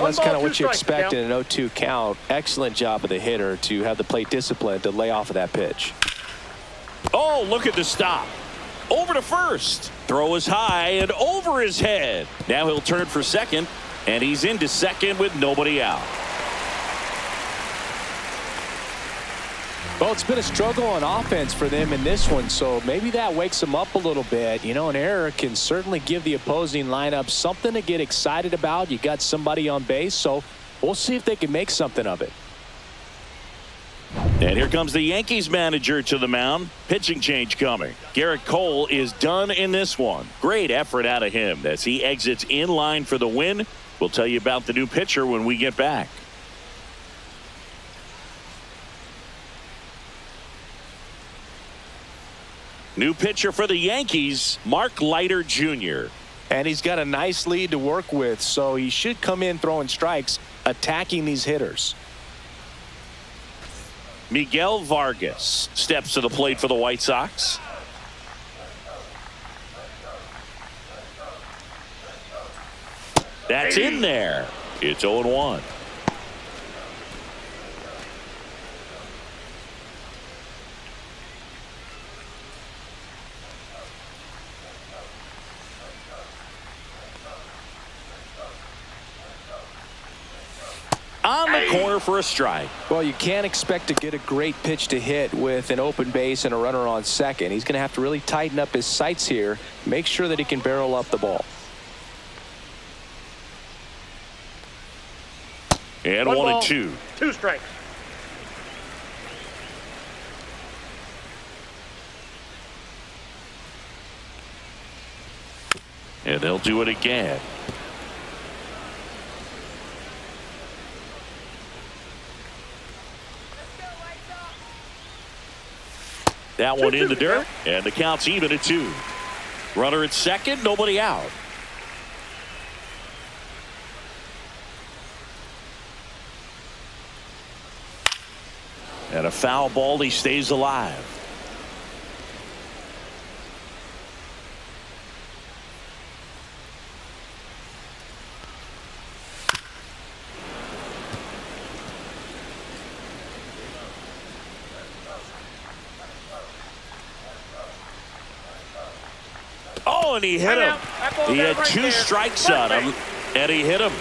that's ball, kind of two what you strikes, expect Cal. in an 0-2 count. Excellent job of the hitter to have the plate discipline to lay off of that pitch. Oh, look at the stop. Over to first. Throw is high and over his head. Now he'll turn for second, and he's into second with nobody out. Well, it's been a struggle on offense for them in this one, so maybe that wakes them up a little bit. You know, an error can certainly give the opposing lineup something to get excited about. You got somebody on base, so we'll see if they can make something of it. And here comes the Yankees manager to the mound. Pitching change coming. Garrett Cole is done in this one. Great effort out of him as he exits in line for the win. We'll tell you about the new pitcher when we get back. New pitcher for the Yankees, Mark Leiter Jr. And he's got a nice lead to work with, so he should come in throwing strikes, attacking these hitters. Miguel Vargas steps to the plate for the White Sox. That's in there. It's 0-1. On the corner for a strike. Well, you can't expect to get a great pitch to hit with an open base and a runner on second. He's going to have to really tighten up his sights here, make sure that he can barrel up the ball. And 1-2. Two strikes. And they'll do it again. That one in the dirt, and the count's even at 2. Runner at second, nobody out. And a foul ball, he stays alive. Oh, and he hit him. He had two strikes on him, and he hit him.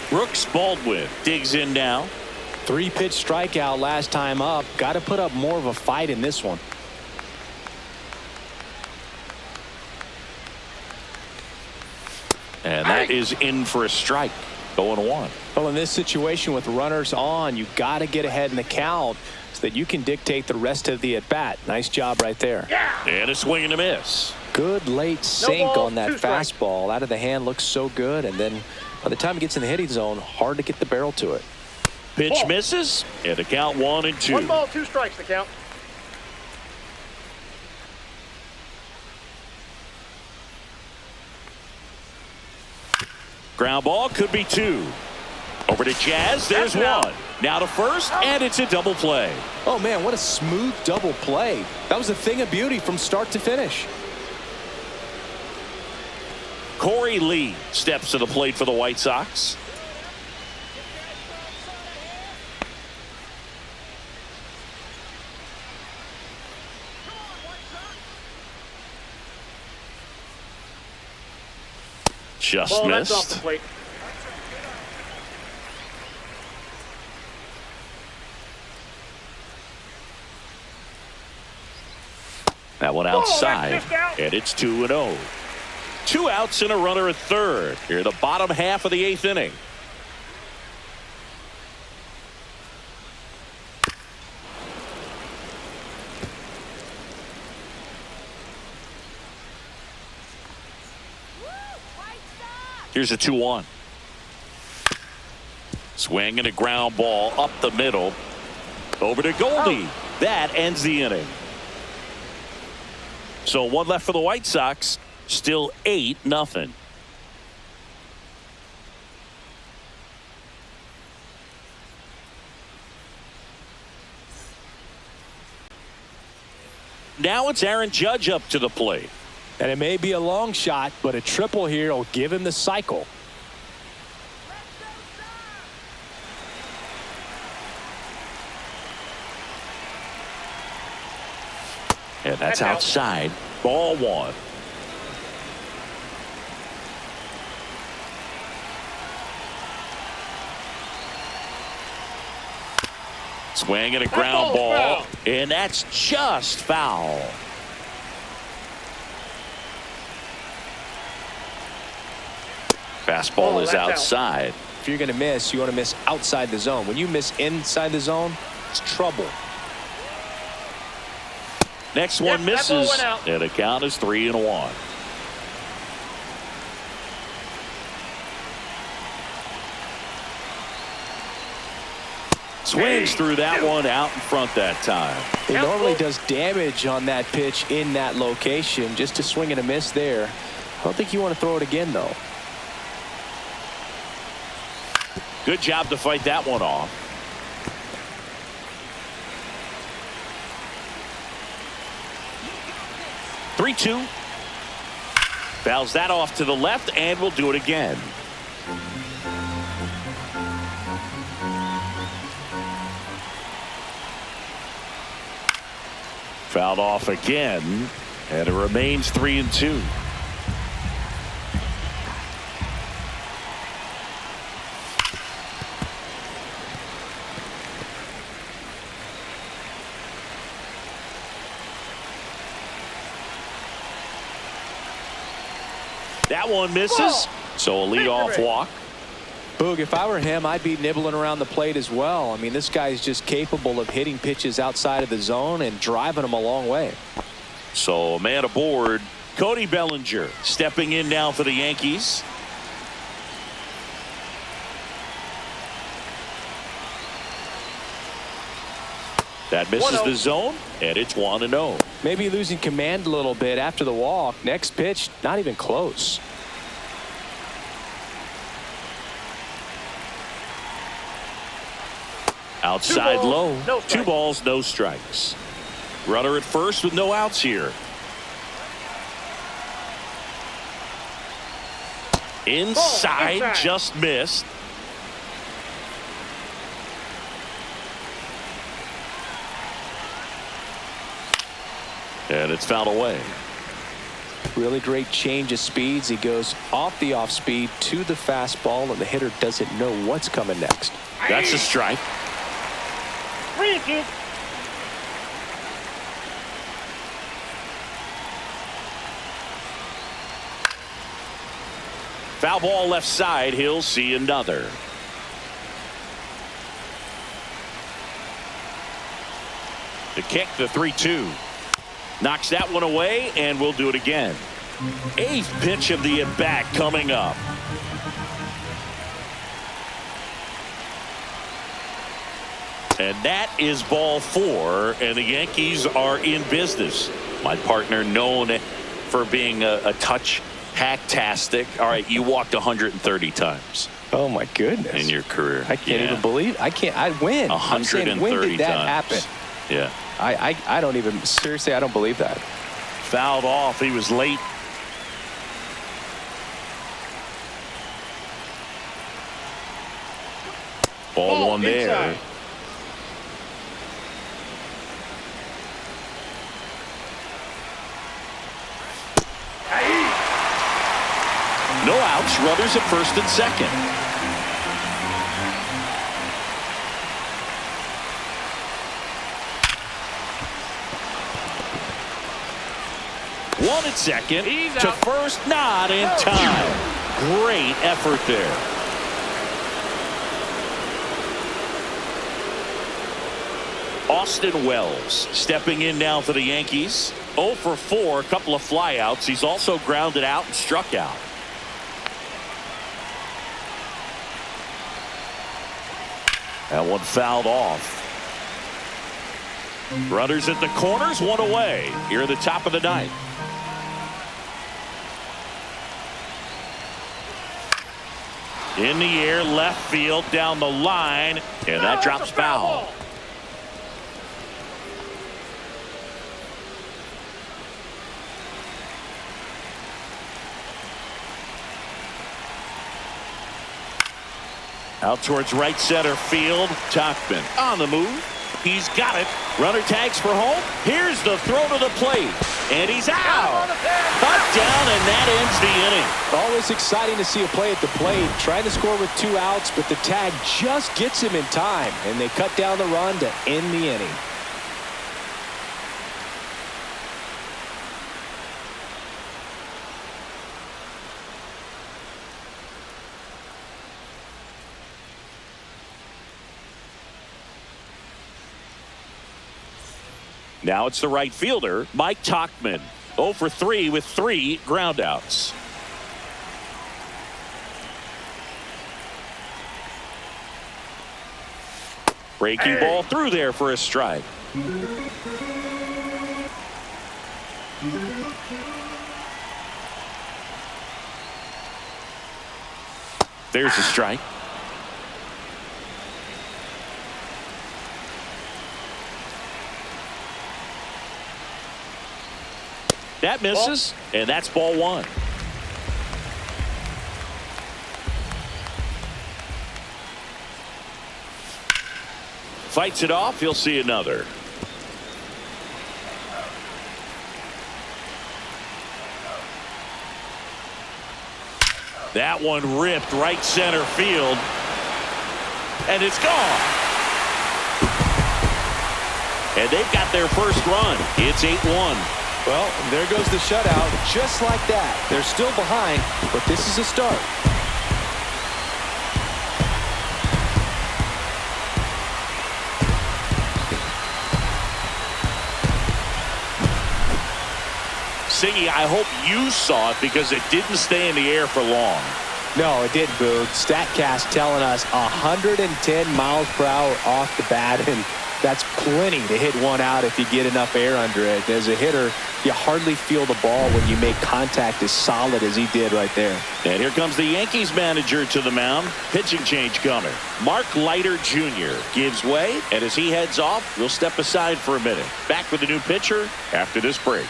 Brooks Baldwin digs in now. 3-pitch strikeout last time up. Got to put up more of a fight in this one. And that is in for a strike. 0-1. Well, in this situation with runners on, you got to get ahead in the count so that you can dictate the rest of the at-bat. Nice job right there. And a swing and a miss. Good late sink ball, on that two strikes. fastball. Out of the hand looks so good, and then by the time it gets in the hitting zone, hard to get the barrel to it. Pitch Ball. misses, and the count 1-2. 1 ball, 2 strikes to count. Ground ball could be 2. Over to Jazz. There's That's 1. Now to first, and it's a double play. Oh, man, what a smooth double play. That was a thing of beauty from start to finish. Corey Lee steps to the plate for the White Sox. Just Ball, that's off the missed. plate. That one Ball, outside, that's just out. and it's 2-0. 2 outs and a runner at third. Here, the bottom half of the 8th inning. Here's a 2-1. Swing and a ground ball up the middle. Over to Goldie. That ends the inning. So one left for the White Sox. Still 8-0. Now it's Aaron Judge up to the plate. And it may be a long shot, but a triple here will give him the cycle. And that's outside. Ball 1. Swing and a ground ball. And that's just foul. Fastball is outside. If you're going to miss, you want to miss outside the zone. When you miss inside the zone, it's trouble. Next one misses, and the count is 3-1. Swings through that one out in front that time. He normally does damage on that pitch in that location. Just to swing and a miss there. I don't think you want to throw it again, though. Good job to fight that one off. Three-two. Fouls that off to the left, and we'll do it again. Fouled off again, and it remains 3-2. That one misses, so a leadoff walk. Boog, if I were him, I'd be nibbling around the plate as well. I mean, this guy's just capable of hitting pitches outside of the zone and driving them a long way. So a man aboard, Cody Bellinger stepping in now for the Yankees. That misses the zone, and it's 1-0. Maybe losing command a little bit after the walk. Next pitch, not even close. Outside low. Two balls, no strikes. Runner at first with no outs here. Inside, just missed. And it's fouled away. Really great change of speeds. He goes off the off speed to the fastball, and the hitter doesn't know what's coming next. That's a strike. 3-2. Foul ball left side. He'll see another. The kick, the 3-2. Knocks that one away, and we'll do it again. Eighth pitch of the at-bat coming up. And that is ball 4, and the Yankees are in business. My partner, known for being a touch hacktastic. All right, you walked 130 times. Oh my goodness! In your career, I can't even believe. I win. 130 when did that times. happen? Yeah. I don't even, seriously, I don't believe that. Fouled off. He was late. Ball 1 there. Inside. No outs. Runners at first and second. One at second. To first, not in time. Great effort there. Austin Wells stepping in now for the Yankees. 0 for 4, a couple of flyouts. He's also grounded out and struck out. That one fouled off. Runners at the corners, one away. Here at the top of the ninth. In the air, left field, down the line, and that drops foul. Out towards right center field. Tauchman on the move. He's got it. Runner tags for home. Here's the throw to the plate. And he's out. Cut down, and that ends the inning. Always exciting to see a play at the plate. Trying to score with 2 outs, but the tag just gets him in time. And they cut down the run to end the inning. Now it's the right fielder, Mike Tauchman. 0 for 3 with 3 groundouts. Breaking ball through there for a strike. There's a strike. That misses, and that's ball 1. Fights it off. He'll see another. That one ripped right center field, and it's gone. And they've got their first run. It's 8-1. Well, there goes the shutout. Just like that. They're still behind, but this is a start. Siggy, I hope you saw it because it didn't stay in the air for long. No, it didn't, Boog. StatCast telling us 110 miles per hour off the bat, and that's plenty to hit one out if you get enough air under it. As a hitter, you hardly feel the ball when you make contact as solid as he did right there. And here comes the Yankees manager to the mound. Pitching change coming. Mark Leiter Jr. gives way, and as he heads off, we'll step aside for a minute. Back with a new pitcher after this break.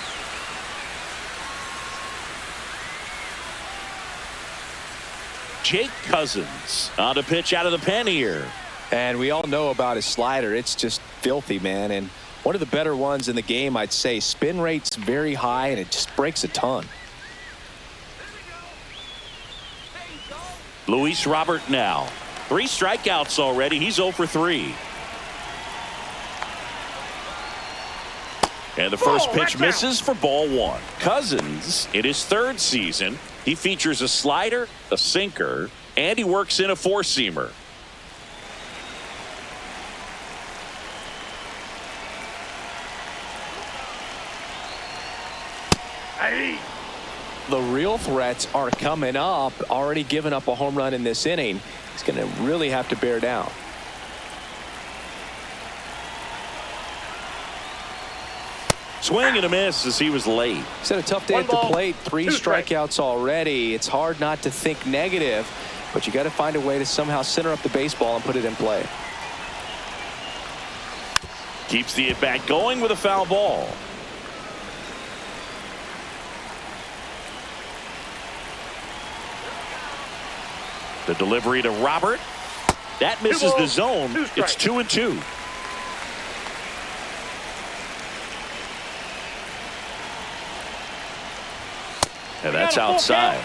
Jake Cousins on a pitch out of the pen here. And we all know about his slider. It's just filthy, man. And one of the better ones in the game, I'd say. Spin rate's very high, and it just breaks a ton. Luis Robert now. 3 strikeouts already. He's 0 for 3. And the first pitch misses for ball 1. Cousins, in his 3rd season, he features a slider, a sinker, and he works in a 4-seamer. The real threats are coming up. Already given up a home run in this inning. He's going to really have to bear down. Swing and a miss as he was late. He's had a tough day at the plate. 3 strikeouts already. It's hard not to think negative, but you got to find a way to somehow center up the baseball and put it in play. Keeps the at-bat going with a foul ball. The delivery to Robert. That misses the zone. It's 2-2. And that's outside.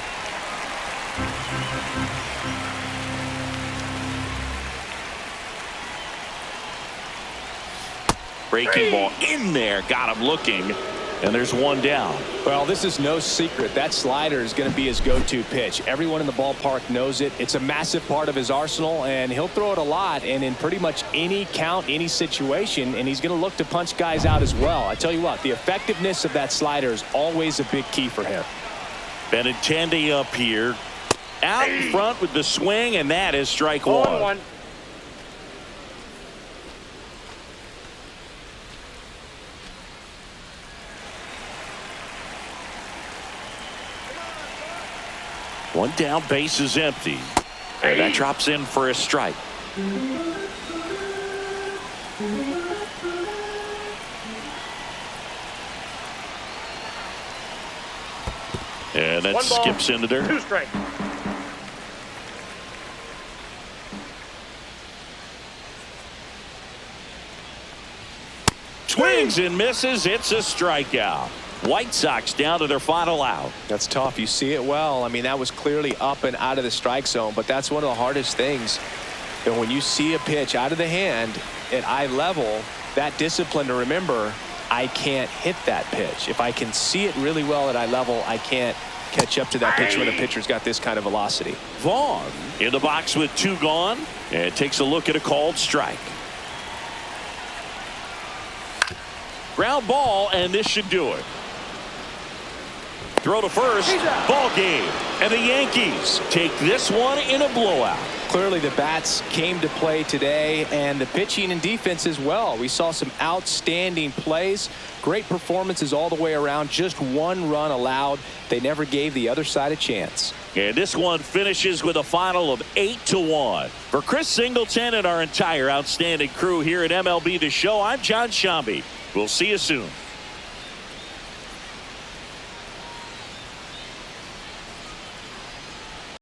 Breaking ball in there. Got him looking. And there's one down. Well, this is no secret. That slider is going to be his go-to pitch. Everyone in the ballpark knows it. It's a massive part of his arsenal, and he'll throw it a lot and in pretty much any count, any situation, and he's going to look to punch guys out as well. I tell you what, the effectiveness of that slider is always a big key for him. Benintendi up here. Out in front with the swing, and that is strike 1. One down, base is empty. And that drops in for a strike. And that skips into there. 2 strikes. Swings and misses. It's a strikeout. White Sox down to their final out. That's tough. You see it well. I mean, that was clearly up and out of the strike zone, but that's one of the hardest things. And when you see a pitch out of the hand at eye level, that discipline to remember, I can't hit that pitch. If I can see it really well at eye level, I can't catch up to that pitch when a pitcher's got this kind of velocity. Vaughn in the box with 2 gone and takes a look at a called strike. Ground ball, and this should do it. Throw to first. Ball game. And the Yankees take this one in a blowout. Clearly the bats came to play today, and the pitching and defense as well. We saw some outstanding plays, great performances all the way around. Just 1 run allowed. They never gave the other side a chance. And this one finishes with a final of 8-1. For Chris Singleton and our entire outstanding crew here at MLB The Show, I'm John Shambi. We'll see you soon.